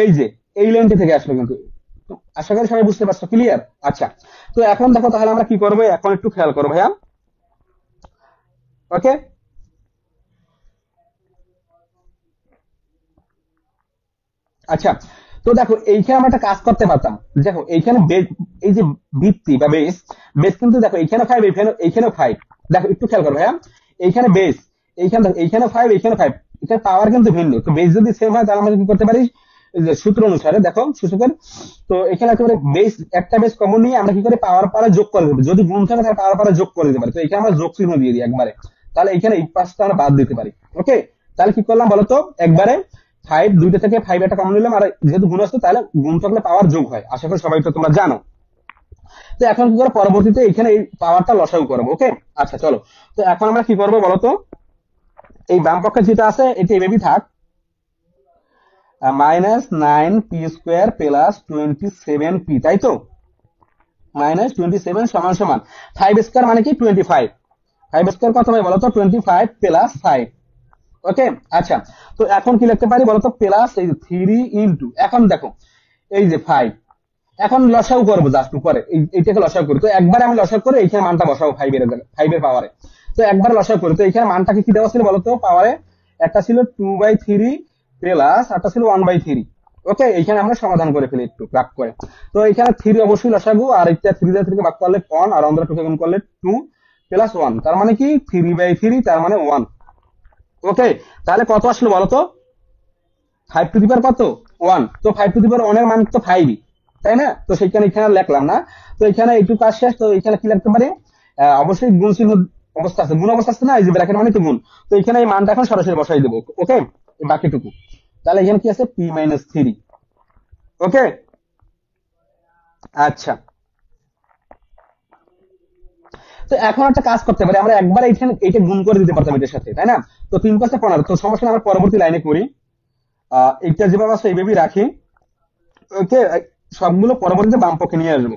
এই যে এই লাইনটা থেকে আসলো কিন্তু। তো আশা করি সবাই বুঝতে পারছো, ক্লিয়ার? আচ্ছা, তো এখন দেখো তাহলে আমরা কি করবো, এখন একটু খেয়াল করো ভাইয়া। ওকে, আচ্ছা, তো দেখো এইখানে আমরা একটা কাজ করতে পারতাম। দেখো এইখানে এই যে ভিত্তি বা বেস, বেস কিন্তু দেখো এইখানে 5, এইখানেও 5। দেখো একটু খেয়াল করো ভাইয়া, এইখানে বেস, এইখানে দেখো এইখানে 5, এইখানে 5, এখানে পাওয়ার কিন্তু ভিন্ন। তো বেস যদি সেম হয় তাহলে আমরা কি করতে পারি, এই যে সূত্র অনুসারে দেখো সূচকের, তো এখানে একেবারে বেস, একটা বেস কমন নিয়ে আমরা কি করে পাওয়ার পারে যোগ করে দেবো, যদি গুণ থাকে তাহলে পাওয়ার পারে যোগ করে দিতে পারি। তো এখানে আমরা যোগ চিহ্ন দিয়ে দিই একবারে, তাহলে এখানে এই পাঁচটা আমরা বাদ দিতে পারি। ওকে, তাহলে কি করলাম বলতো, একবারে 5, দুইটা থেকে 5 একটা কমন নিলাম, আর যেহেতু গুণ আসছে তাহলে গুণ থাকলে পাওয়ার যোগ হয়, আশা করি সবাই তো তোমরা জানো। তো এখন কি করবো, পরবর্তীতে এখানে এই পাওয়ারটা লসাগু করবো। ওকে, আচ্ছা চলো। তো এখন আমরা কি করবো বলতো, এই বাম পক্ষে যেটা আছে এটা এভাবেই থাক, -9p² প্লাস 27p, তাই তো? -27 সমান সমান 5² মানে কি 25। 5² কত হয় বলতো, 25 প্লাস 5। ওকে, আচ্ছা। তো এখন কি লিখতে পারি বলতো, প্লাস এই 3 ইন্টু, এখন দেখো এই যে 5, এখন লসাগু করবো জাস্ট উপরে, এইটাকে লসাগু করি। তো একবার আমি লসাগু করে এইখানে মানটা বসাবো 5 এর জায়গায়, 5 এর পাওয়ারে। তো একবার লসাগু করি, তো এইখানে মানটাকে কি দেওয়া ছিল বলতো পাওয়ারে, একটা ছিল 2/3 প্লাস একটা ছিল 1/3। ওকে, এইখানে আমরা সমাধান করে ফেলি একটু রাগ করে। তো এখানে 3 অবশ্যই লসাগু, আর এটা 3 থেকে ভাগ করলে 1, আর আমরা 2 কে গুণ করলে 2 প্লাস 1, তার মানে কি 3/3, তার মানে 1। ওকে, তাহলে কত আসলো বলতো, 5 টু দি পাওয়ার কত, 1। তো 5 টু দি পাওয়ার 1 এর মান তো 5, তাই না? তো সেখানে এখানে লিখলাম না। তো এখানে একটু কাজ শেষ। তো এখানে কি লিখতে পারি, অবশ্যই গুণ চিহ্ন অবস্থা আছে, গুণ অবস্থা আছে না, এই যে ব্র্যাকেট মানে তো গুণ। তো এখানে এই মানটা এখন সরাসরি বসাই দেবো। ওকে, বাকিটুকু, তাহলে এখানে কি আছে, p-3। ওকে, আচ্ছা। তো এখন একটা কাজ করতে পারি আমরা, একবার এইখানে এইটা গুণ করে দিতে পারতাম এটার সাথে, তাই না? তো 3×15, তো সমস্যা না, আমরা পরবর্তী লাইনে করি। এইটা যেভাবে আছে এইভাবেই রাখি। ওকে, সবগুলো পরবর্তীতে বাম পক্ষে নিয়ে আসবো,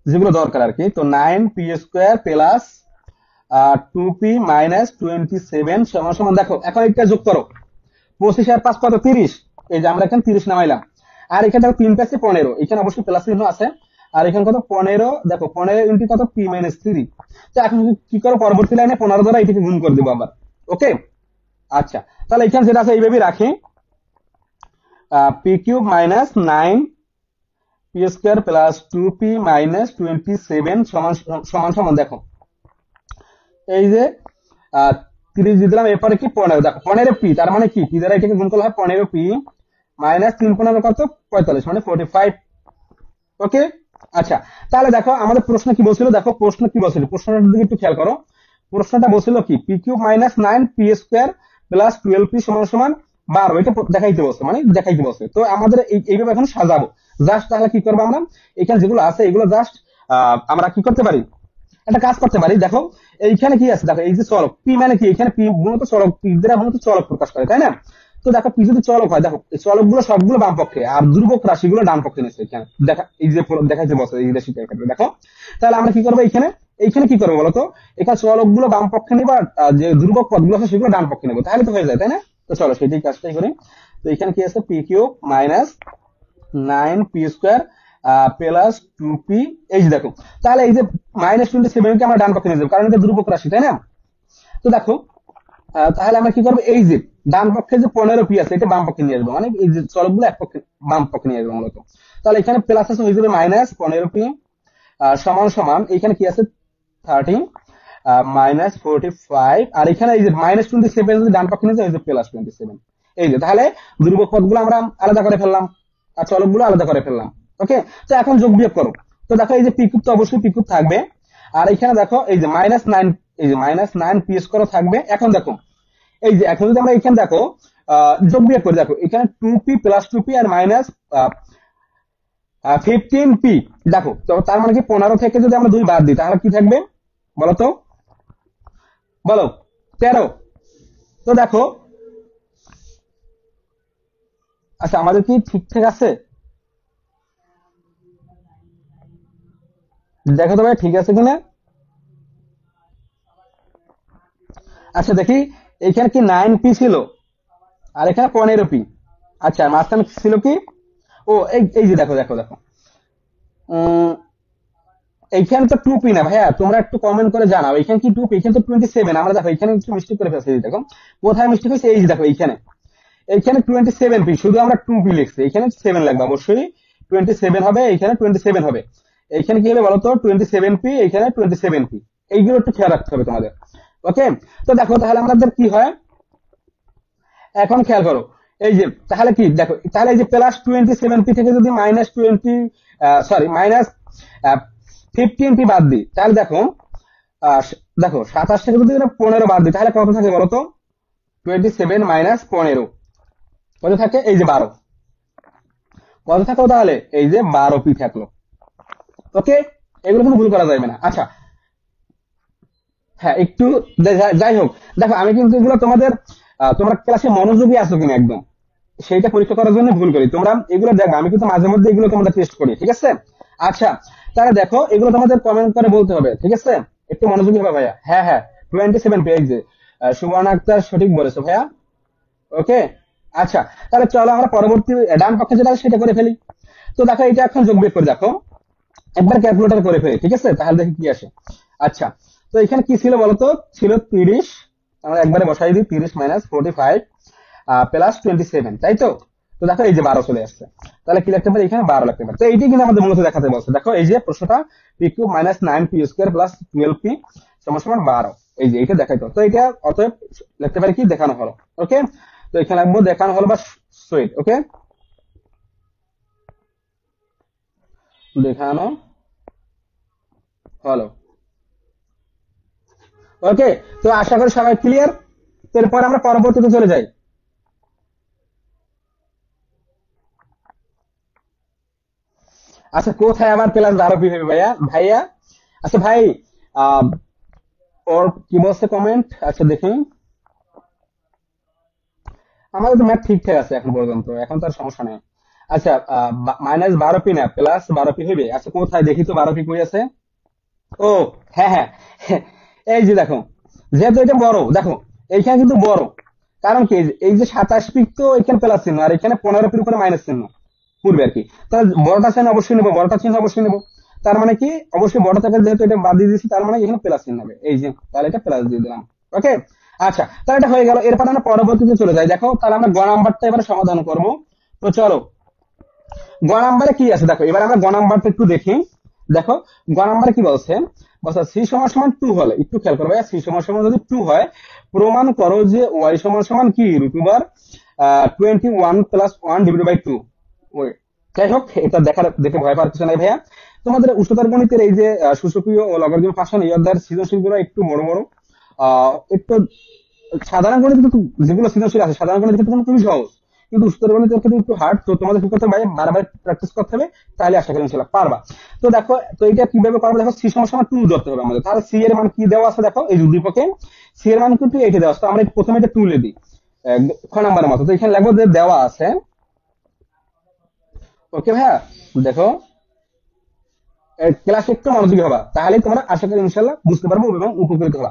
যেগুলো দরকার আর কি। তো 9p² প্লাস 2p-27 সমান সমান, দেখো এখন এটা যোগ করো, 25 আর 5 কত, 30। এই যে আমরা এখানে 30 নামাইলাম, আর এখানে দেখো 3×15, এখানে অবশ্যই প্লাস চিহ্ন আছে, আর এখানে কত 15, দেখো 15 ইন্টু কত, p-3। তো এখন কি করো, পরবর্তী লাইনে 15 দ্বারা এটাকে গুণ করে দেবো আবার। ওকে, আচ্ছা, তাহলে এখানে যেটা আছে এইভাবেই রাখি, p³ - 9p² প্লাস 2p-27 সমান সমান সমান, দেখো এই যে 30 দিয়ে দিলাম, এরপরে কি 15, দেখো 15p, তার মানে কি p দ্বারা এটাকে গুণ করলে হয় 15p মাইনাস 3×15 কত, 45, মানে 45। ওকে, আচ্ছা। তাহলে দেখো আমাদের প্রশ্ন কি বলছিল, দেখো প্রশ্ন কি বলছিল, প্রশ্নটার দিকে একটু খেয়াল করো। প্রশ্নটা বলছিল কি, p³ - 9p² প্লাস 12p সমান সমান 12, এটা দেখাইতে বলছে, মানে দেখাইতে বলছে। তো আমাদের এইভাবে এখন সাজাবো জাস্ট। তাহলে কি করবো আমরা, এখানে যেগুলো আছে এগুলো জাস্ট আমরা কি করতে পারি, একটা কাজ করতে পারি, দেখো এইখানে কি আছে, দেখো এই যে চলক পি মানে কি, এখানে পি মূলত চলক, পি দ্বারা মূলত চলক প্রকাশ করে, তাই না? তো দেখো পি যদি চলক হয়, দেখো এই চলক গুলো সবগুলো বাম পক্ষে আর ধ্রুবক রাশিগুলো ডান পক্ষে নিচ্ছে এখানে, দেখা এই যে দেখাইছে বছর এই রাশিটার ক্ষেত্রে দেখো। তাহলে আমরা কি করবো এইখানে, এইখানে কি করবো বলতো, এখানে চলক গুলো বাম পক্ষে নিবো আর যে ধ্রুবক পদগুলো আছে সেগুলো ডান পক্ষে নেবো, তাহলে তো হয়ে যায়, তাই না? তো চলো সেটাই কাজটাই করি। তো এখানে কি আছে, P cube minus 9p² plus 2p, এই যে দেখো, তাহলে এই যে -27 কে আমরা ডান পক্ষে নিয়ে যাবো, কারণ এটা ধ্রুবক রাশি, তাই না? তো দেখো তাহলে আমরা কি করবো, এই যে ডান পক্ষে যে 15p আছে এটা বাম পক্ষে নিয়ে আসবো, মানে এই যে চলকগুলো এক পক্ষে বাম পক্ষে নিয়ে আসবো মূলত। তাহলে এখানে প্লাস আছে হয়ে যাবে -15p সমান সমান এখানে কি আছে 30 -45, আর এখানে এই যে -27 যদি ডান পক্ষে নিয়ে যায়, এই যে +27, এই যে তাহলে ধ্রুবক পদগুলো আমরা আলাদা করে ফেললাম আর চলকগুলো আলাদা করে ফেললাম। ওকে, তো এখন যোগ বিয়োগ করো। তো দেখো এই যে পি কিউব তো অবশ্যই পি কিউব থাকবে, আর এখানে দেখো এই যে -9, এই যে -9p² থাকবে। এখন দেখো এই যে এখন যদি আমরা এখানে দেখো যোগ বিয়োগ করে, দেখো এখানে 2p + 2p আর -15p, দেখো তো তার মানে কি 15 থেকে যদি আমরা 2 বাদ দিই তাহলে কি থাকবে বলো তো, বলো 13। তো দেখো আচ্ছা আমাদের কি ঠিকঠাক আছে, দেখো তো ভাই ঠিক আছে কিনা। আচ্ছা দেখি, এখানে কি 9p ছিল আর এখানে 15p। আচ্ছা মাঝখানে ছিল কি, ও এই এই যে দেখো দেখো দেখো, উম, এইখানে তো 2p না ভাইয়া, তোমরা একটু কমেন্ট করে জানাও এখানে কি 2p, এখানে তো 27, আমরা দেখো এখানে একটু মিস্টেক করে ফেলছি, দেখো কোথায় মিস্টেক হয়েছে, এই যে দেখো এইখানে, এইখানে 27p, শুধু আমরা 2p লিখছি, এখানে 7 লাগবে অবশ্যই, 27 হবে, এইখানে 27 হবে, এইখানে কি হবে বলতো 27p, এইখানে 27p, এইগুলো একটু খেয়াল রাখতে হবে তোমাদের। ওকে, তো দেখো তাহলে আমাদের কি হয়, এখন খেয়াল করো, এই যে তাহলে কি দেখো, তাহলে এই যে +27p থেকে যদি -15p বাদ দিই, তাহলে দেখো দেখো 27 থেকে যদি 15 বাদ দিই তাহলে কত থাকে বলতো, 27 - 15 কত থাকে, এই যে 12, কত থাকলো তাহলে, এই যে 12p থাকলো। ওকে, এগুলো কিন্তু ভুল করা যাবে না। আচ্ছা হ্যাঁ একটু যাই হোক, দেখো আমি কিন্তু এগুলো তোমাদের তোমরা ক্লাসে মনোযোগী আছো কিনা একদম সেইটা পরীক্ষা করার জন্য ভুল করি, তোমরা এগুলো দেখো, আমি কিন্তু মাঝে মধ্যে এগুলো তোমাদের টেস্ট করি, ঠিক আছে? আচ্ছা তাহলে দেখো এগুলো তোমাদের কমেন্ট করে বলতে হবে, ঠিক আছে? একটু মনোযোগী হবে ভাইয়া। হ্যাঁ হ্যাঁ 27 পেজ, যে সুবর্ণ আক্তার সঠিক বলেছো ভাইয়া। ওকে, আচ্ছা তাহলে চলো আমরা পরবর্তী ডান পক্ষে যেটা আছে সেটা করে ফেলি। তো দেখো এটা এখন যোগ বিয়োগ করে দেখো, একবার ক্যালকুলেটর করে ফেলি, ঠিক আছে? তাহলে দেখি কি আসে। আচ্ছা তো এখানে কি ছিল বলতো, ছিল 30, আমরা একবারে বসাই দিই, 30 - 45 +27, তাই তো? তো দেখো এই যে 12 চলে আসছে, তাহলে কি লিখতে পারি, এখানে 12 লিখতে পারি। তো এইটাই কিন্তু আমাদের মূলত দেখাতে বলছে, দেখো এই যে প্রশ্নটা p³ -9p² + 12p = 12, এই যে এটা দেখাইতো, তো এটা অতএব লিখতে পারি কি, দেখানো হলো। ওকে, তো এখানে লিখবো দেখানো হলো বা সুইট। ওকে, দেখানো হলো। ওকে, তো আশা করি সবাই ক্লিয়ার। এরপর আমরা পরবর্তীতে চলে যাই। আচ্ছা কোথায় আবার +12p হবে ভাইয়া, ভাইয়া? আচ্ছা ভাই, আহ, ওর কি বলছে কমেন্ট, আচ্ছা দেখি, আমাদের তো ম্যাথ ঠিকঠাক আছে এখন পর্যন্ত, এখন তো আর সমস্যা নেই। আচ্ছা -12p না +12p হবে, আচ্ছা কোথায় দেখি তো 12p কই আছে। ও হ্যাঁ হ্যাঁ, এই যে দেখো, যেহেতু এটা বড় দেখো, এইখানে কিন্তু বড়, কারণ কি এই যে 27p তো এখানে প্লাস চিহ্ন আর এখানে 15p উপরে মাইনাস চিহ্ন পূর্বে আর কি, তাহলে বড়টা চিহ্ন অবশ্যই নেবো, বড়টা চিহ্ন অবশ্যই নেবো, তার মানে কি অবশ্যই বড় থেকে যেহেতু এটা বাদ দিয়ে দিচ্ছি, তার মানে এখানে প্লাস চিহ্ন হবে, এই যে তাহলে এটা প্লাস দিয়ে দিলাম। ওকে, আচ্ছা তাহলে এটা হয়ে গেল, এরপর আমরা পরবর্তীতে চলে যাই। দেখো তাহলে আমরা গ নাম্বারটা এবারে সমাধান করব। তো চলো গ নাম্বারে কি আছে দেখো, এবার আমরা গ নাম্বারটা একটু দেখি। দেখো গ নাম্বারে কি বলছে, বলছে সি সমান সমান 2 হলে, একটু খেয়াল করবে, সি সমান সমান যদি 2 হয় প্রমাণ করো যে ওয়াই সমান সমান কি √21 +1 ওই, যাই হোক এটা দেখার দেখে ভয় পাওয়ার কিছু নাই ভাইয়া। তোমাদের উচ্চতর গণিতের এই যে সূচকীয় ও লগারিদম ফাংশন এই অধ্যায়ের সৃজনশীল গুলো একটু বড় বড়, একটু সাধারণ গণিত কিন্তু যেগুলো সৃজনশীল আছে সাধারণ গণিত কিন্তু খুবই সহজ, কিন্তু উচ্চতর গণিতের ক্ষেত্রে একটু হার্ড, তো তোমাদের কি করতে হবে ভাই, বারবার প্র্যাকটিস করতে হবে, তাহলে আশা করি ইনশাআল্লাহ পারবা। তো দেখো, তো এটা কিভাবে করবো দেখো, সি সমান সমান 2 ধরতে হবে আমাদের। তাহলে সি এর মান কি দেওয়া আছে দেখো, এই উদ্দীপকে সি এর মান কিন্তু এইটা দেওয়া আছে। তো আমরা প্রথমে এটা তুলে দিই খ নাম্বারের মতো। তো এখানে লাগবে যে দেওয়া আছে, ওকে ভাইয়া। দেখো ক্লাস একটু মনোযোগী হবা, তাহলে তোমরা আশা করি ইনশাআল্লাহ বুঝতে পারবো এবং উপকৃত হবা।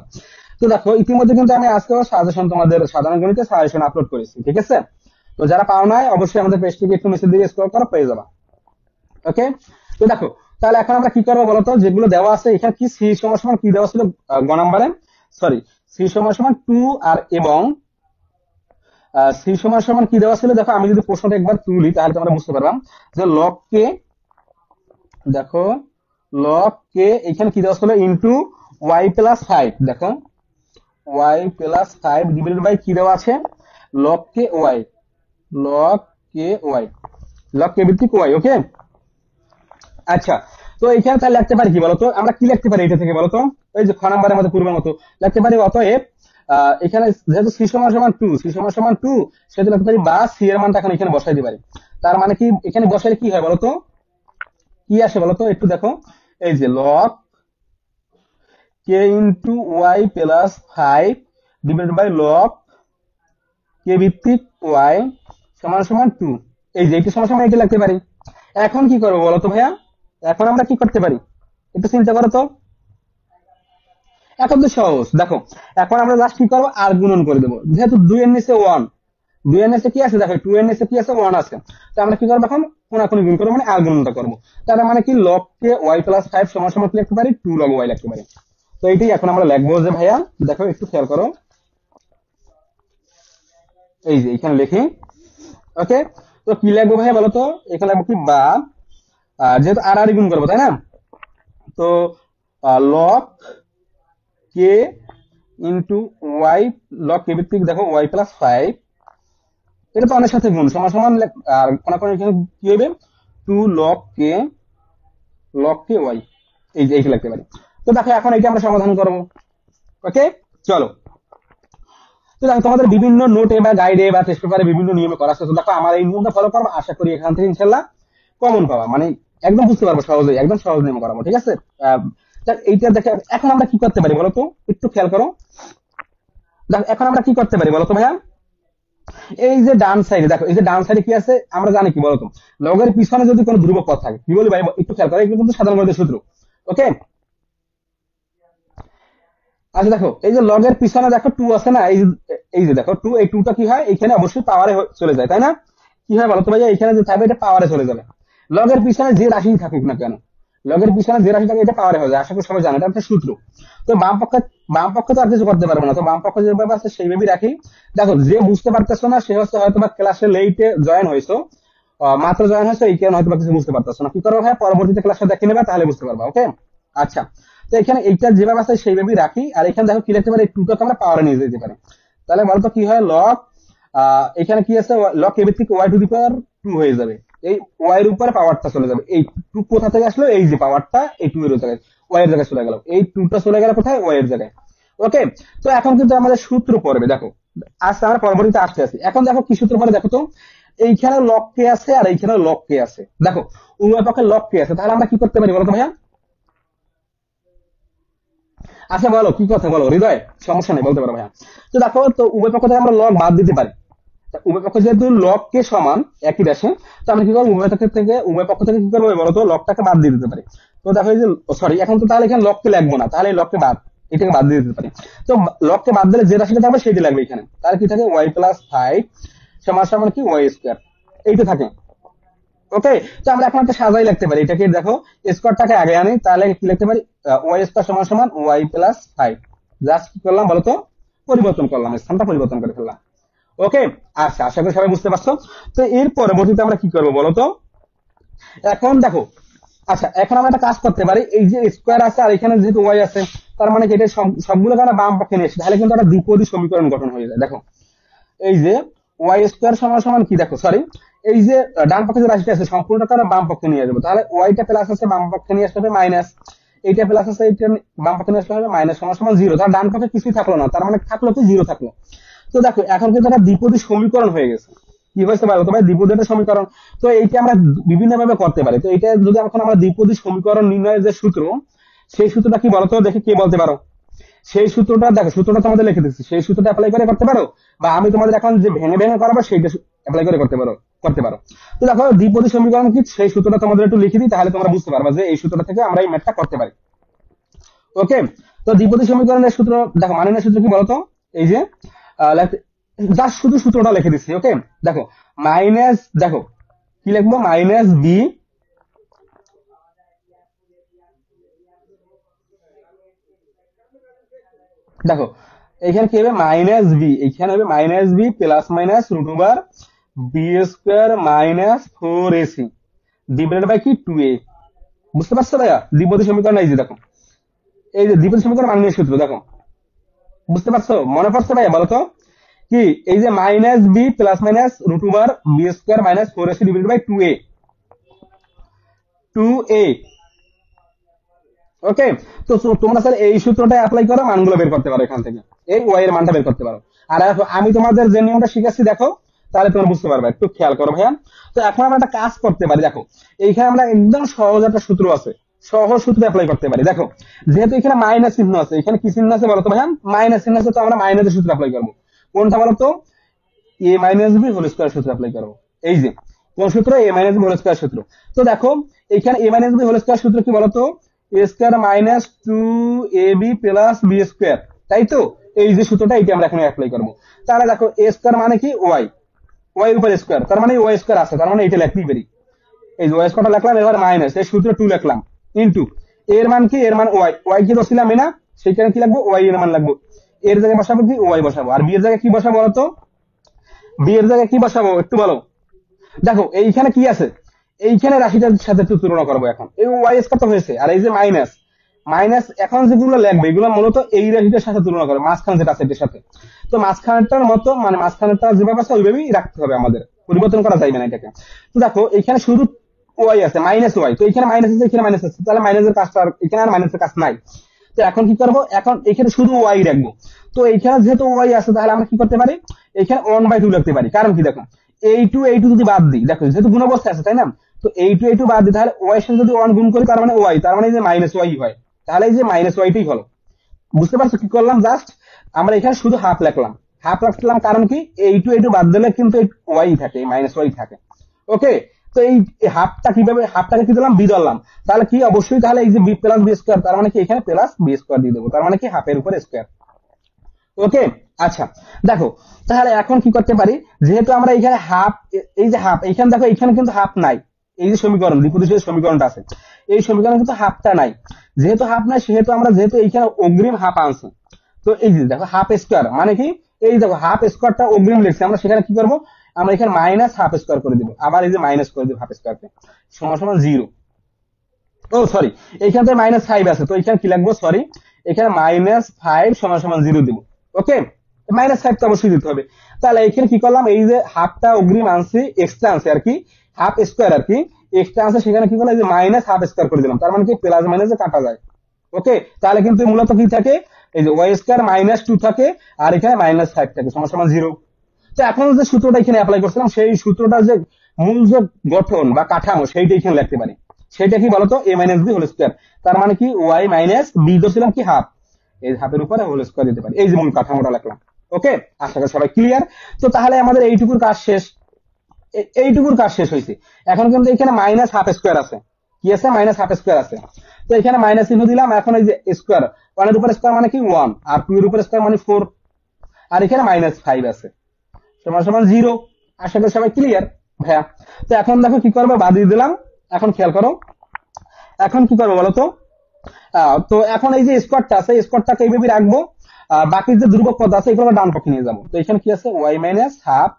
তো দেখো ইতিমধ্যে কিন্তু আমি আজকে সাজেশন, তোমাদের সাধারণ গণিতের সাজেশন আপলোড করেছি, ঠিক আছে। তো যারা পাও নাই অবশ্যই আমাদের পেজটিকে একটু নিচের দিকে স্ক্রল করো, পেয়ে যাবা। ওকে, তো দেখো তাহলে এখন আমরা কি করবো বলতো, যেগুলো দেওয়া আছে এখানে কি সি সমান সমান কি দেওয়া ছিল গ নাম্বারে, সরি, সি সমান সমান 2 আর এবং সি সমান সমান কি দেওয়া ছিল দেখো, আমি যদি প্রশ্নটা একবার তুলি তাহলে তোমরা বুঝতে পারলাম যে লগ কে, দেখো লগ কে এখানে কি দেওয়া ছিল ইনটু ওয়াই প্লাস 5, দেখো ওয়াই প্লাস 5 ডিভাইডেড বাই কি দেওয়া আছে, log k Y, log k Y, log k ভিত্তিক ওয়াই। ওকে, আচ্ছা। তো এখানে তাহলে লিখতে পারি কি বলতো, আমরা কি লিখতে পারি এটা থেকে বলতো, ওই যে খ নাম্বারের মধ্যে পূর্বের মতো লিখতে পারি, অতএব এখানে যেহেতু সি সমান সমান 2, সি সমান সমান 2, সেহেতু লিখতে পারি বা সি এর মানটা এখন এখানে বসাই দিতে পারি। তার মানে কি এখানে বসাইলে কি হয় বলতো, কি আসে বলতো, একটু দেখো, এই যে log k into y plus 5 divided by log k ভিত্তিক ওয়াই সমান সমান 2, এই যে এইটা সমান সমান এটা লিখতে পারি। এখন কি করবো বলতো ভাইয়া, এখন আমরা কি করতে পারি একটু চিন্তা করো তো। এখন তো সহজ, দেখো এখন আমরা জাস্ট কি করবো, আর গুণন করে দেবো, যেহেতু 2 এর নিচে 1, 2 এর নিচে কি আছে দেখো, 2 এর নিচে কি আছে 1 আছে, তো আমরা কি করবো এখন কোনাকুনি গুণ করবো, মানে আর গুণনটা করবো। তার মানে কি লগ কে ওয়াই প্লাস 5 সমান সমান কি লিখতে পারি, 2 লগ ওয়াই লিখতে পারি। তো এইটাই এখন আমরা লিখবো যে ভাইয়া, দেখো একটু খেয়াল করো, এই যে এখানে লিখি। ওকে, তো কি লিখবো ভাইয়া বলো তো, এখানে লিখবো কি বা, যেহেতু আর আর গুণ করবো তাই না, তো log k into Y, log k ভিত্তিক দেখো ওয়াই প্লাস 5, এটা তো অনেক সাথে গুণ সমান সমান, আর কোন এখানে কি হবে 2 লগ কে ওয়াই, এই যে এইটা লিখতে পারি। তো দেখো এখন এটা আমরা সমাধান করবো। ওকে, চলো। তো দেখো তোমাদের বিভিন্ন নোটে বা গাইডে বা টেস্ট পেপারে বিভিন্ন নিয়মে করা আছে, তো দেখো আমার এই নিয়মটা ফলো করবো, আশা করি এখান থেকে ইনশাল্লাহ কমন পাবা, মানে একদম বুঝতে পারবো সহজেই, একদম সহজ নিয়ম করাবো, ঠিক আছে। এইটা দেখে এখন আমরা কি করতে পারি বলতো, একটু খেয়াল করো। দেখো এখন আমরা কি করতে পারি বলতো ভাইয়া, এই যে ডান সাইডে দেখো, এই যে ডান সাইডে কি আছে আমরা জানি কি বলতো, লগের পিছনে যদি কোনো ধ্রুবক পদ থাকে, কি বলি ভাই একটু খেয়াল করো, এগুলো কিন্তু সাধারণ গণিতের সূত্র। ওকে, আচ্ছা দেখো এই যে লগের পিছনে দেখো 2 আছে না, এই যে দেখো 2, এই 2টা কি হয় এখানে অবশ্যই পাওয়ারে চলে যায় তাই না, কি হয় বলতো ভাইয়া, এখানে যে থাকবে এটা পাওয়ারে চলে যাবে। লগের পিছনে যে রাশি থাকুক না কেন, লগের পিছনে যে রাশি থাকে এটা পাওয়ারে হয়ে যায়, আশা করি সবাই জানে, এটা একটা সূত্র। তো বাম পক্ষে তো আর কিছু করতে পারবো না, তো বাম পক্ষ যেভাবে আছে সেইভাবেই রাখি। দেখো যে বুঝতে পারতেছো না সে হচ্ছে হয়তো বা ক্লাসে লেটে জয়েন হয়েছো, মাত্র জয়েন হয়েছে, এই কারণে হয়তো বা কিছু বুঝতে পারতেছো না, কি করবো ভাই পরবর্তীতে ক্লাসে দেখে নেবে তাহলে বুঝতে পারবা। ওকে, আচ্ছা। তো এখানে এইটা যেভাবে আছে সেইভাবেই রাখি, আর এখানে দেখো কি লিখতে পারি, 2টাকে আমরা পাওয়ারে নিয়ে যেতে পারি। তাহলে বলতো কি হয়, লগ এখানে কি আছে, লগ কে ভিত্তিক ওয়াই টু দি পাওয়ার 2 হয়ে যাবে, এই ওয়াই এর উপরে পাওয়ারটা চলে যাবে, এই 2 কোথা থেকে আসলো, এই যে পাওয়ারটা এই 2 এর জায়গায় ওয়াই এর জায়গায় চলে গেল, এই 2টা চলে গেল কোথায়, ওয়াই এর জায়গায়। ওকে, তো এখন কিন্তু আমাদের সূত্র পড়বে, দেখো আজকে আমরা পরবর্তীতে আসতে আছি। এখন দেখো কি সূত্র পড়ে দেখো তো, এইখানে লগ কে আছে আর এইখানে লগ কে আছে, দেখো উভয় পক্ষে লগ কে আছে, তাহলে আমরা কি করতে পারি বলো তো ভাইয়া। আচ্ছা বলো কি কথা বলো হৃদয়, সমস্যা নেই বলতে পারো ভাইয়া। তো দেখো, তো উভয় পক্ষ থেকে আমরা লগ বাদ দিতে পারি, উভয় পক্ষ যেহেতু লগ কে সমান একই রাশি, তো আমরা কি করবো উভয় পক্ষ থেকে কি করবো বলতো, লগটাকে বাদ দিয়ে দিতে পারি। তো দেখো এই যে, সরি এখন তো তাহলে এখানে লগকে লাগবো না, তাহলে লগকে বাদ, এটাকে বাদ দিয়ে দিতে পারি। তো লগকে বাদ দিলে যে রাশিটা থাকবে সেটি লাগবে এখানে, তাহলে কি থাকে ওয়াই প্লাস 5 সমান সমান কি ওয়াই স্কোয়ার, এইটা থাকে। ওকে, তো আমরা এখন একটা সাজাই লিখতে পারি, এটাকে দেখো স্কোয়ারটাকে আগে আনি, তাহলে কি লিখতে পারি, ওয়াই স্কোয়ার সমান সমান ওয়াই প্লাস 5, জাস্ট কি করলাম বলতো, পরিবর্তন করলাম, স্থানটা পরিবর্তন করে ফেললাম। ওকে, আচ্ছা আশা করি সবাই বুঝতে পারছো। তো এর পরবর্তীতে আমরা কি করবো বলতো, এখন দেখো, আচ্ছা এখন আমরা একটা কাজ করতে পারি, এই যে স্কোয়ার আছে আর এখানে যেহেতু ওয়াই আছে, তার মানে কি এটা সবগুলো আমরা বাম পক্ষে নিয়ে এসে তাহলে কিন্তু একটা দ্বিপদী সমীকরণ গঠন হয়ে যায়। দেখো এই যে ওয়াই স্কোয়ার সমান সমান কি, দেখো সরি, এই যে ডান পক্ষে যে রাশিটা আছে সম্পূর্ণটা আমরা বাম পক্ষে নিয়ে যাবো, তাহলে ওয়াইটা প্লাস আছে বাম পক্ষে নিয়ে আসতে হবে মাইনাস, এইটা প্লাস আছে এইটা বাম পক্ষে নিয়ে আসতে হবে মাইনাস সমান সমান 0, তার ডান পক্ষে কিছুই থাকলো না, তার মানে থাকলো কি 0 থাকলো। তো দেখো এখন কিন্তু একটা দ্বিপদী সমীকরণ হয়ে গেছে। কি হয়েছে বলো তো ভাই, দ্বিপদী একটা সমীকরণ। তো এইটা আমরা বিভিন্ন ভাবে করতে পারি। তো এটা যদি এখন আমরা দ্বিপদী সমীকরণ নির্ণয়ের যে সূত্র, সেই সূত্রটা কি বলতো, দেখে কে বলতে পারো? সেই সূত্রটা দেখো, সূত্রটা তোমাদের লিখে দিচ্ছি, সেই সূত্রটা অ্যাপ্লাই করে করতে পারো, বা আমি তোমাদের এখন যে ভেঙে ভেঙে করাবো সেইটা অ্যাপ্লাই করে করতে পারো। তো দেখো দ্বিপদী সমীকরণ কি, সেই সূত্রটা তোমাদের একটু লিখে দিই, তাহলে তোমরা বুঝতে পারবে যে এই সূত্রটা থেকে আমরা এই ম্যাথটা করতে পারি। ওকে, তো দ্বিপদী সমীকরণের সূত্র দেখো, মানের সূত্র কি বলতো, এই যে জাস্ট শুধু সূত্রটা লিখে দিচ্ছি। ওকে, দেখো মাইনাস, দেখো কি লিখবো, মাইনাস বি, দেখো এখানে কি হবে, মাইনাস বি, এখানে হবে minus b plus minus root over b square minus 4ac divided by কি 2a। বুঝতে পারছো ভাইয়া দ্বিপদী সমীকরণ? এই যে দেখো, এই যে দ্বিপদী সমীকরণ মানের সূত্র, দেখো বুঝতে পারছো, মনে পড়ছে ভাইয়া বলো তো? কি, এই যে minus b plus minus root over b square minus 4ac divided by 2a। Okay, তো তোমরা স্যার এই সূত্রটা অ্যাপ্লাই করো, মানগুলো বের করতে পারো এখান থেকে, এই ওয়াই এর মানটা বের করতে পারো। আর আমি তোমাদের যে নিয়মটা শিখাচ্ছি দেখো, তাহলে তোমরা বুঝতে পারবে, একটু খেয়াল করো ভাইয়া। তো এখন আমরা একটা কাজ করতে পারি, দেখো এইখানে আমরা একদম সহজ একটা সূত্র আছে, সহজ সূত্র অ্যাপ্লাই করতে পারি। দেখো যেহেতু এখানে মাইনাস চিহ্ন আছে, এখানে কি চিহ্ন আছে বলতো ভাইয়া, মাইনাস চিহ্ন আছে, তো আমরা মাইনাসের সূত্র অ্যাপ্লাই করবো। কোনটা বলতো, a minus b whole square সূত্র অ্যাপ্লাই করবো। এই যে কোন সূত্র, a minus b whole square সূত্র। তো দেখো এখানে a minus b whole square সূত্র কি বলতো, a square minus 2ab plus b square, তাই তো? এই যে সূত্রটা, এটা আমরা এখন অ্যাপ্লাই করবো। তাহলে দেখো এ স্কয়ার মানে কি ওয়াই, ওয়াই উপর স্কয়ার, তার মানে ওয়াই স্কয়ার আছে, তার মানে এটা লিখতেই পারি। এই যে ওয়াই স্কয়ারটা লিখলাম, এবার মাইনাস এই সূত্র 2 লিখলাম, ইনটু এর মান কি, এর মান ওয়াই, ওয়াই কি ধরছিলাম না, সেইখানে কি লাগবো, ওয়াই এর মান লাগবো। এর জায়গায় বসাবো কি, ওয়াই বসাবো। আর বি এর জায়গায় কি বসাবো বলতো, বি এর জায়গায় কি বসাবো একটু বলো। দেখো এইখানে কি আছে, এইখানে রাশিটার সাথে একটু তুলনা করবো। এখন এই ওয়াই স্কয়ার তো হয়েছে, আর এই যে মাইনাস, মাইনাস এখন যেগুলো লাগবে এগুলো মূলত এই রাশিটার সাথে তুলনা করে, মাঝখান যেটা আছে এটার সাথে। তো মাঝখানটার মতো, মানে মাঝখানটা যেভাবে আছে ওইভাবেই রাখতে হবে আমাদের, পরিবর্তন করা যাবে না এটাকে। তো দেখো এখানে শুধু ওয়াই আছে, মাইনাস ওয়াই, তো এখানে মাইনাস আছে, এখানে মাইনাস আছে, তাহলে মাইনাসের কাজটা এখানে আর মাইনাসের কাজ নাই। তো এখন কি করবো, এখন এখানে শুধু ওয়াই রাখবো। তো এইখানে যেহেতু ওয়াই আছে, তাহলে আমরা কি করতে পারি, এখানে 1/2 লিখতে পারি। কারণ কি, দেখো এই টু যদি বাদ দিই, দেখো যেহেতু গুণ অবস্থায় আছে তাই না, তো এই টু বাদ দিই, তাহলে ওয়াই এর সাথে যদি 1 গুণ করি, তার মানে ওয়াই, তার মানে এই যে মাইনাস ওয়াই হয়, তাহলে এই যে মাইনাস ওয়াইটাই হলো। বুঝতে পারছো কি করলাম, জাস্ট আমরা এখানে শুধু হাফ লিখলাম, হাফ রাখলাম, কারণ কি এই টু বাদ দিলে কিন্তু ওয়াই থাকে, মাইনাস ওয়াই থাকে। ওকে, তো এই হাফটা কিভাবে, হাফটাকে কি দিলাম, বি ধরলাম, তাহলে কি অবশ্যই, তাহলে এই যে বি প্লাস বি স্কোয়ার, তার মানে কি এখানে প্লাস বি স্কোয়ার দিয়ে দেবো, তার মানে কি হাফের উপর স্কোয়ার। ওকে, আচ্ছা দেখো, তাহলে এখন কি করতে পারি, যেহেতু আমরা এখানে হাফ, এই যে হাফ, এইখানে দেখো এখানে কিন্তু হাফ নাই, এই যে সমীকরণ দ্বিপদী যে সমীকরণটা আছে, এই সমীকরণে কিন্তু হাফটা নাই। যেহেতু হাফ নাই, সেহেতু আমরা যেহেতু এইখানে অগ্রিম হাফ আনছি, তো এই যে দেখো হাফ স্কোয়ার মানে কি, এই দেখো হাফ স্কোয়ারটা অগ্রিম লিখছি আমরা, সেখানে কি করবো, আমরা এখানে মাইনাস হাফ স্কোয়ার করে দিব, আবার এই যে মাইনাস করে দিব হাফ স্কোয়ারকে, সমান সমান 0। ও সরি, এইখানে তো -5 আছে, তো এখানে কি লাগবো, সরি, এখানে -5 সমান সমান 0 দিব। ওকে, -5 তো অবশ্যই দিতে হবে। তাহলে এখানে কি করলাম, এই যে হাফটা অগ্রিম আনছি, এক্সট্রা আনছি আর কি, হাফ স্কোয়ার আর কি, এক্সট্রা আনছে, সেখানে কি করলাম, এই যে মাইনাস হাফ স্কোয়ার করে দিলাম, তার মানে কি প্লাস মাইনাসে কাটা যায়। ওকে, তাহলে কিন্তু মূলত কি থাকে, এই যে ওয়াই স্কোয়ার -2 থাকে, আর এখানে -5 থাকে, সমান সমান 0। তো এখন যে সূত্রটা এখানে অ্যাপ্লাই করছিলাম, সেই সূত্রটার যে মূল যে গঠন বা কাঠামো, সেইটা এখানে লিখতে পারি। সেটা কি বলতো, a minus b whole square, তার মানে কি ওয়াই মাইনাস বি ধরছিলাম কি হাফ, এই হাফের উপরে হোল স্কোয়ার দিতে পারি, এই যে মূল কাঠামোটা লিখলাম। ওকে, আশা করি সবাই ক্লিয়ার। তো তাহলে আমাদের এইটুকুর কাজ শেষ, এইটুকুর কাজ শেষ হয়েছে। এখন কিন্তু এখানে মাইনাস হাফ স্কোয়ার আছে, কি আছে, মাইনাস হাফ স্কোয়ার আছে। তো এখানে মাইনাস চিহ্ন দিলাম, এখন এই যে স্কোয়ার, 1 এর উপর স্কোয়ার মানে কি 1, আর 2 এর উপর স্কোয়ার মানে 4, আর এখানে -5 আছে, সমান সমান 0। আশা করি সবাই ক্লিয়ার ভাইয়া। তো এখন দেখো কি করবো, বাদ দিয়ে দিলাম। এখন খেয়াল করো, এখন কি করবো বলতো, তো এখন এই যে স্কোয়ারটা আছে, স্কোয়ারটাকে এইভাবে রাখবো, বাকি যে ধ্রুবক পদ আছে এগুলো ডান পক্ষে নিয়ে যাবো। তো এখানে কি আছে, ওয়াই মাইনাস হাফ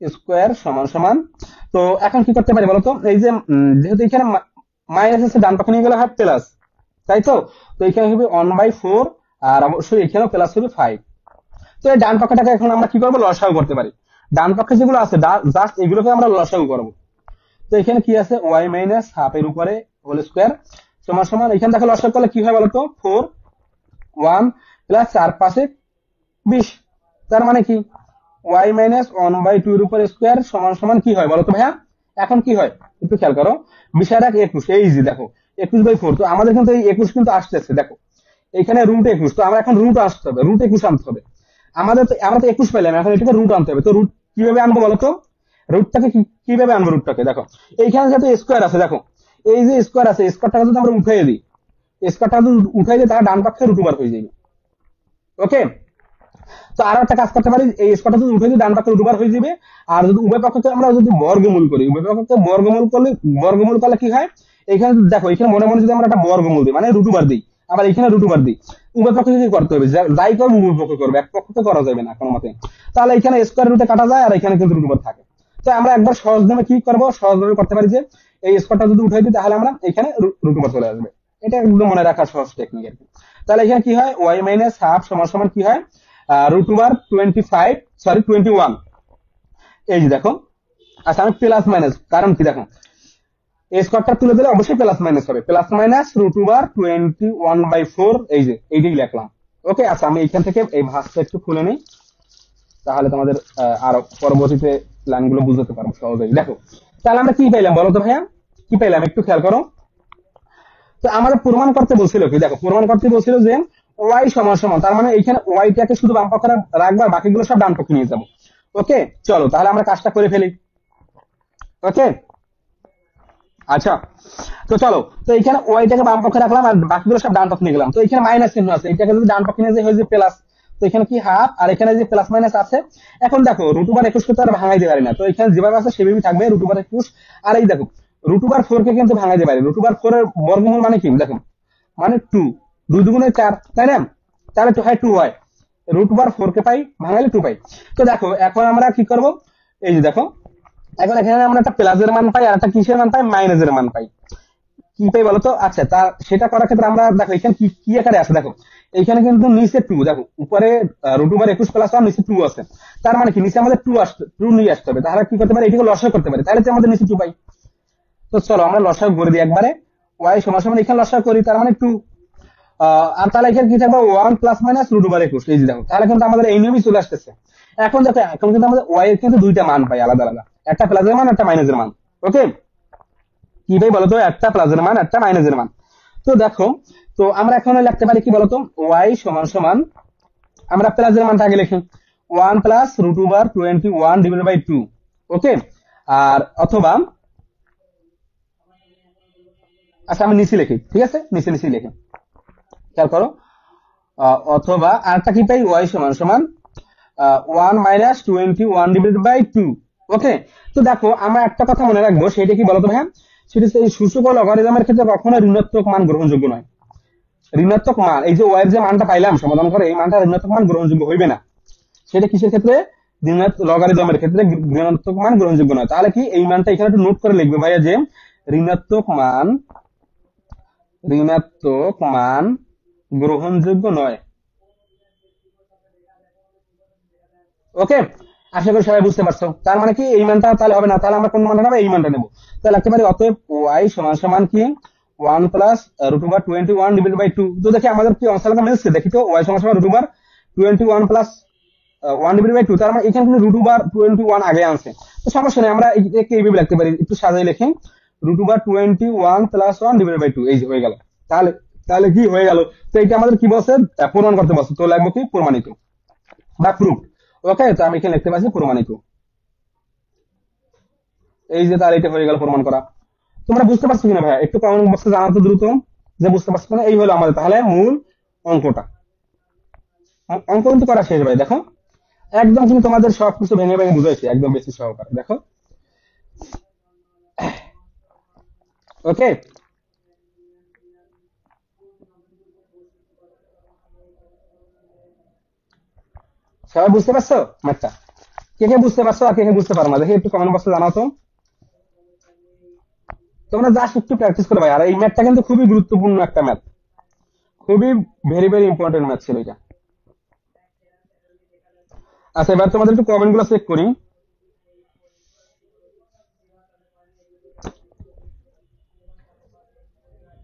স্কোয়ার সমান সমান, তো এখন কি করতে পারি বলতো, এই যে যেহেতু এখানে মাইনাস আছে, ডান পক্ষে নিয়ে গেলে হয় প্লাস, তাই তো? তো এখানে হবে 1/4, আর অবশ্যই এখানেও প্লাস হবে 5। তো এই ডান পক্ষটাকে এখন আমরা কি করবো, লসাগু করতে পারি। ডান পক্ষে যেগুলো আছে জাস্ট এগুলোকে আমরা লসাগু করবো। তো এখানে কি আছে, ওয়াই মাইনাস হাফ এর উপরে হোল স্কোয়ার সমান সমান, এখানে দেখো লসাগু করলে কি হয় বলতো, 4, 1 প্লাস 4 5 20, তার মানে কি ওয়াই মাইনাস 1/2 এর উপর স্কোয়ার সমান সমান কি হয় বলো তো ভাইয়া? এখন কি হয় একটু খেয়াল করো, বিষয়টা 21, এই যে দেখো 21/4। তো আমাদের কিন্তু এই 21 কিন্তু আসতেছে, দেখো এখানে রুট 21, তো আমরা এখন রুট আসতে হবে, রুট 21 আনতে হবে আমাদের। তো আমরা তো 21 পেলাম, এখন এটাকে রুট আনতে হবে। তো রুট কিভাবে আনবো বলো তো? রুটটাকে কিভাবে আনবো? রুটটাকে দেখো এইখানে যেহেতু স্কোয়ার আছে, দেখো এই যে স্কোয়ার আছে, স্কোয়ারটাকে যদি আমরা উঠাই দিই, স্কোয়ারটা যদি উঠাই দিই তাহলে ডান পক্ষে রুট ওভার হয়ে যাবে। ওকে, তো আরো একটা কাজ করতে পারি, এই স্কোয়ারটা যদি উঠে দিই ডান পক্ষে রুট ওভার হয়ে যাবে। আর যদি উভয় পক্ষকে আমরা যদি বর্গমূল করি, উভয় পক্ষকে বর্গমূল করলে কি হয়, এখানে দেখো এখানে মনে মনে যদি আমরা একটা বর্গমূল দিই মানে রুট ওভার দিই, আবার এখানে রুট ওভার দিই, উভয় পক্ষে কি করতে হবে? যাই করবো উভয় পক্ষে করবে, এক পক্ষে করা যাবে না কোনো মতে। তাহলে এখানে স্কোয়ার রুটে কাটা যায় আর এখানে কিন্তু রুট ওভার থাকে। তো আমরা একবার সহজভাবে কি করবো, সহজভাবে করতে পারি যে এই স্কোয়ারটা যদি উঠাই দিই তাহলে আমরা এখানে রুট ওভার চলে আসবে। এটা একদম মনে রাখার সহজ টেকনিক আর কি। তাহলে এখানে কি হয়, ওয়াই মাইনাস হাফ সমান সমান কি হয়, রুট ওভার 25, সরি 21। এই যে দেখো, আচ্ছা আমি প্লাস মাইনাস, কারণ কি দেখো এই স্কোয়ারটা তুলে দিলে অবশ্যই প্লাস মাইনাস হবে, প্লাস মাইনাস রুট ওভার 21/4, এই যে এইটাই লিখলাম। ওকে, আচ্ছা আমি এইখান থেকে এই ভাঁজটা একটু খুলে নিই, তাহলে তোমাদের আরো পরবর্তীতে লাইনগুলো বুঝতে পারবো সহজেই। দেখো তাহলে আমরা কি পাইলাম বলো তো ভাইয়া, কি পাইলাম একটু খেয়াল করো। তো আমাদের প্রমাণ করতে বলছিল কি, দেখো প্রমাণ করতে বলছিল যে ওয়াই সমান সমান, তার মানে এইখানে ওয়াইটাকে শুধু বাম পক্ষে রাখবো আর বাকিগুলো সব ডান পক্ষে নিয়ে যাবো। ওকে, চলো তাহলে আমরা কাজটা করে ফেলি। ওকে, আচ্ছা তো চলো, তো এখানে ওয়াইটাকে বাম পক্ষে রাখলাম আর বাকিগুলো সব ডান পক্ষে নিয়ে গেলাম। তো এখানে মাইনাস চিহ্ন আছে, এটাকে যদি ডান পক্ষে নিয়ে যাই হয়ে যে প্লাস, তো এখানে কি হাফ আর এখানে যে প্লাস মাইনাস আছে। এখন দেখো রুট ওভার 21 কে তো আর ভাঙাইতে পারি না, তো এখানে যেভাবে আছে সেভাবেই থাকবে রুট ওভার 21। আর এই দেখো রুট ওভার 4 কে কিন্তু ভাঙাইতে পারি, রুট ওভার 4 এর বর্গমূল মানে কি দেখো, মানে 2, 2 দুগুণে 4, তাই না? তাহলে তো হয় 2 হয়, রুট ওভার 4 কে পাই ভাঙাইলে 2 পাই। তো দেখো এখন আমরা কি করব, এই যে দেখো এখন এখানে আমরা একটা প্লাসের মান পাই আর একটা কিসের মান পাই, মাইনাসের মান পাই। কি পাই বলতো? আচ্ছা তা সেটা করার ক্ষেত্রে আমরা দেখো এখানে কি কি আকারে আছে, দেখো এইখানে কিন্তু নিচে 2, দেখো উপরে রুট ওভার 21 প্লাস 1, নিচে 2 আছে। তার মানে কি নিচে আমাদের 2 নিয়ে আসতে হবে। তাহলে কি করতে পারি, এটাকে লসাগু করতে পারি, তাহলে তো আমাদের নিচে 2 পাই। তো চলো আমরা লসাগু করে দিই একবারে, ওয়াই সমান সমান এখানে লসাগু করি, তার মানে 2। আর তাহলে এখানে কি থাকবে, 1 প্লাস মাইনাস রুট ওভার 21, এই যে দেখো তাহলে কিন্তু আমাদের এই নিয়মই চলে আসতেছে। এখন দেখো এখন কিন্তু আমাদের ওয়াই এর কিন্তু দুইটা মান পাই আলাদা আলাদা, একটা প্লাসের মান একটা মাইনাসের মান। ওকে, কি ভাই বলতো, একটা প্লাসের মান একটা মাইনাসের মান। তো দেখো, তো আমরা এখন লিখতে পারি কি বলতো, ওয়াই সমান সমান আমরা প্লাসের মানটা আগে লিখি, 1 plus root over 21 divided by 2। Okay, আর অথবা আচ্ছা আমি নিচে লিখি, ঠিক আছে নিচে নিচে লিখি, খেয়াল করো। অথবা আরেকটা কি পাই, ওয়াই সমান সমান 1 মাইনাস 21 ডিভাইডেড বাই 2। ওকে, তো দেখো আমরা একটা কথা মনে রাখবো, সেটা কি বলতো ভাইয়া, সেটা হচ্ছে এই সূচক ও লগারিদমের ক্ষেত্রে কখনো ঋণাত্মক মান গ্রহণযোগ্য নয়। ঋণাত্মক মান, এই যে ওয়াই এর যে মানটা পাইলাম সমাধান করে, এই মানটা ঋণাত্মক মান গ্রহণযোগ্য হইবে না। সেটা কিসের ক্ষেত্রে, লগারিদমের ক্ষেত্রে ঋণাত্মক মান গ্রহণযোগ্য নয়। তাহলে কি এই মানটা এখানে একটু নোট করে লিখবে ভাইয়া, যে ঋণাত্মক মান গ্রহণযোগ্য নয়। ওকে, আশা করি সবাই বুঝতে পারছো। তার মানে কি এই মানটা তাহলে হবে না, তাহলে আমরা কোন মানটা নেবো, এই মানটা নেবো। তাহলে লিখতে পারি অতএব ওয়াই সমান সমান কি 1 plus root over 21 divide by 2। তো দেখি আমাদের কি অংশটা মিলছে, দেখি তো ওয়াই সমান সমান root over 21 plus 1 divide by 2, তার মানে এখানে কিন্তু রুট ওভার 21 আগে আনছে। তো সমস্যা নেই, আমরা একে এইভাবে লিখতে পারি, একটু সাজাই লিখি, root over 21 plus 1 divide by 2, এই যে হয়ে গেল। তাহলে তাহলে কি হয়ে গেল, তো এটা আমাদের কি বলছে, প্রমাণ করতে বলছে, তো লাগবে কি প্রমাণিত বা প্রুফ। ওকে, তো আমি এখানে লিখতে পারছি প্রমাণিত, এই যে তাহলে এটা হয়ে গেল প্রমাণ করা। তোমরা বুঝতে পারছো কিনা ভাইয়া, একটু কমেন্ট বক্সে জানাতো দ্রুত যে বুঝতে পারছো কিনা। এই হলো আমাদের তাহলে মূল অঙ্কটা। অঙ্ক কিন্তু করা শেষ ভাই, দেখো একদম কিন্তু তোমাদের সবকিছু ভেঙে ভেঙে বুঝাইছি একদম বেশি সহকারে, দেখো। ওকে, সবাই বুঝতে পারছো ম্যাথটা? কে কে বুঝতে পারছো আর কে কে বুঝতে পারো না, দেখি একটু কমেন্ট বক্সে জানাও তো। তোমরা জাস্ট একটু প্র্যাকটিস করো ভাই, আর এই ম্যাথটা কিন্তু খুবই গুরুত্বপূর্ণ একটা ম্যাথ, খুবই ভেরি ভেরি ইম্পর্টেন্ট ম্যাথ ছিল এটা। আচ্ছা এবার তোমাদের একটু কমেন্ট গুলো চেক করি।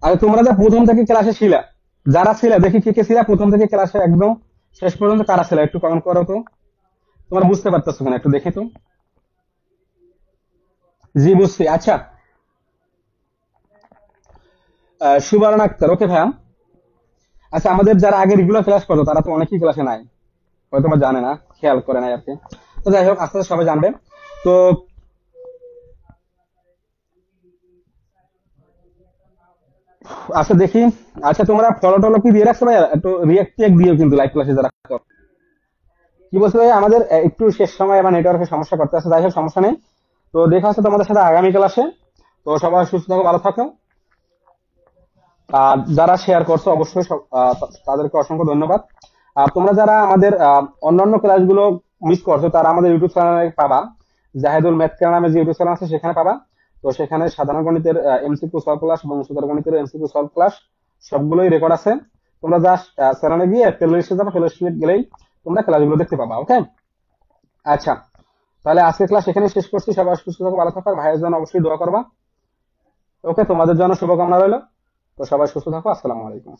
আর তোমরা যা প্রথম থেকে ক্লাসে ছিলা, যারা ছিলা দেখি কে কে ছিলা প্রথম থেকে ক্লাসে একদম শেষ পর্যন্ত, কারা ছিলা একটু কমেন্ট করো তো। তোমরা বুঝতে পারতেছো কিনা একটু দেখি তো। জি বুঝছি। আচ্ছা, সুবর্ণ আক্তার, ওকে ভাইয়া। আচ্ছা, আমাদের যারা আগে রেগুলার ক্লাস করতো তারা তো অনেকেই ক্লাসে নাই, হয়তো বা জানে না, খেয়াল করে নাই আর কি। তো যাই হোক, আস্তে আস্তে সবাই জানবে। তো আচ্ছা দেখি। আচ্ছা, তোমরা ফলো টলো কি দিয়ে রাখছো ভাইয়া? একটু রিয়াক্ট টিয়াক্ট দিও কিন্তু লাইভ ক্লাসে যারা করো। কি বলছো ভাই? আমাদের একটু শেষ সময় আবার নেটওয়ার্কের সমস্যা করতে আছে, যাই হোক সমস্যা নেই। তো দেখা হচ্ছে তোমাদের সাথে আগামী ক্লাসে। তো সবাই সুস্থ থাকো, ভালো থাকো। আর যারা শেয়ার করছো অবশ্যই তাদেরকে অসংখ্য ধন্যবাদ। আর তোমরা যারা আমাদের অন্যান্য ক্লাসগুলো মিস করছো তারা আমাদের ইউটিউব চ্যানেলে পাবা। জাহেদুল ম্যাথ কেয়ার নামে যে ইউটিউব চ্যানেল আছে সেখানে পাবা। তো সেখানে সাধারণ গণিতের এমসিকিউ সলভ ক্লাস এবং উচ্চতর গণিতের এমসিকিউ সলভ ক্লাস সবগুলোই রেকর্ড আছে। তোমরা জাস্ট চ্যানেলে গিয়ে প্লে লিস্টে যাবে, প্লে লিস্টে গেলেই তোমরা ক্লাসগুলো দেখতে পাবা। ওকে। আচ্ছা, তাহলে আজকের ক্লাস এখানে শেষ করছি। সবাই সুস্থ থাকো, ভালো থাকো, আর ভাইয়ের জন্য অবশ্যই দোয়া করবা। ওকে, তোমাদের জন্য শুভকামনা রইলো। তো সবাই সুস্থ থাকো, আসসালামু আলাইকুম।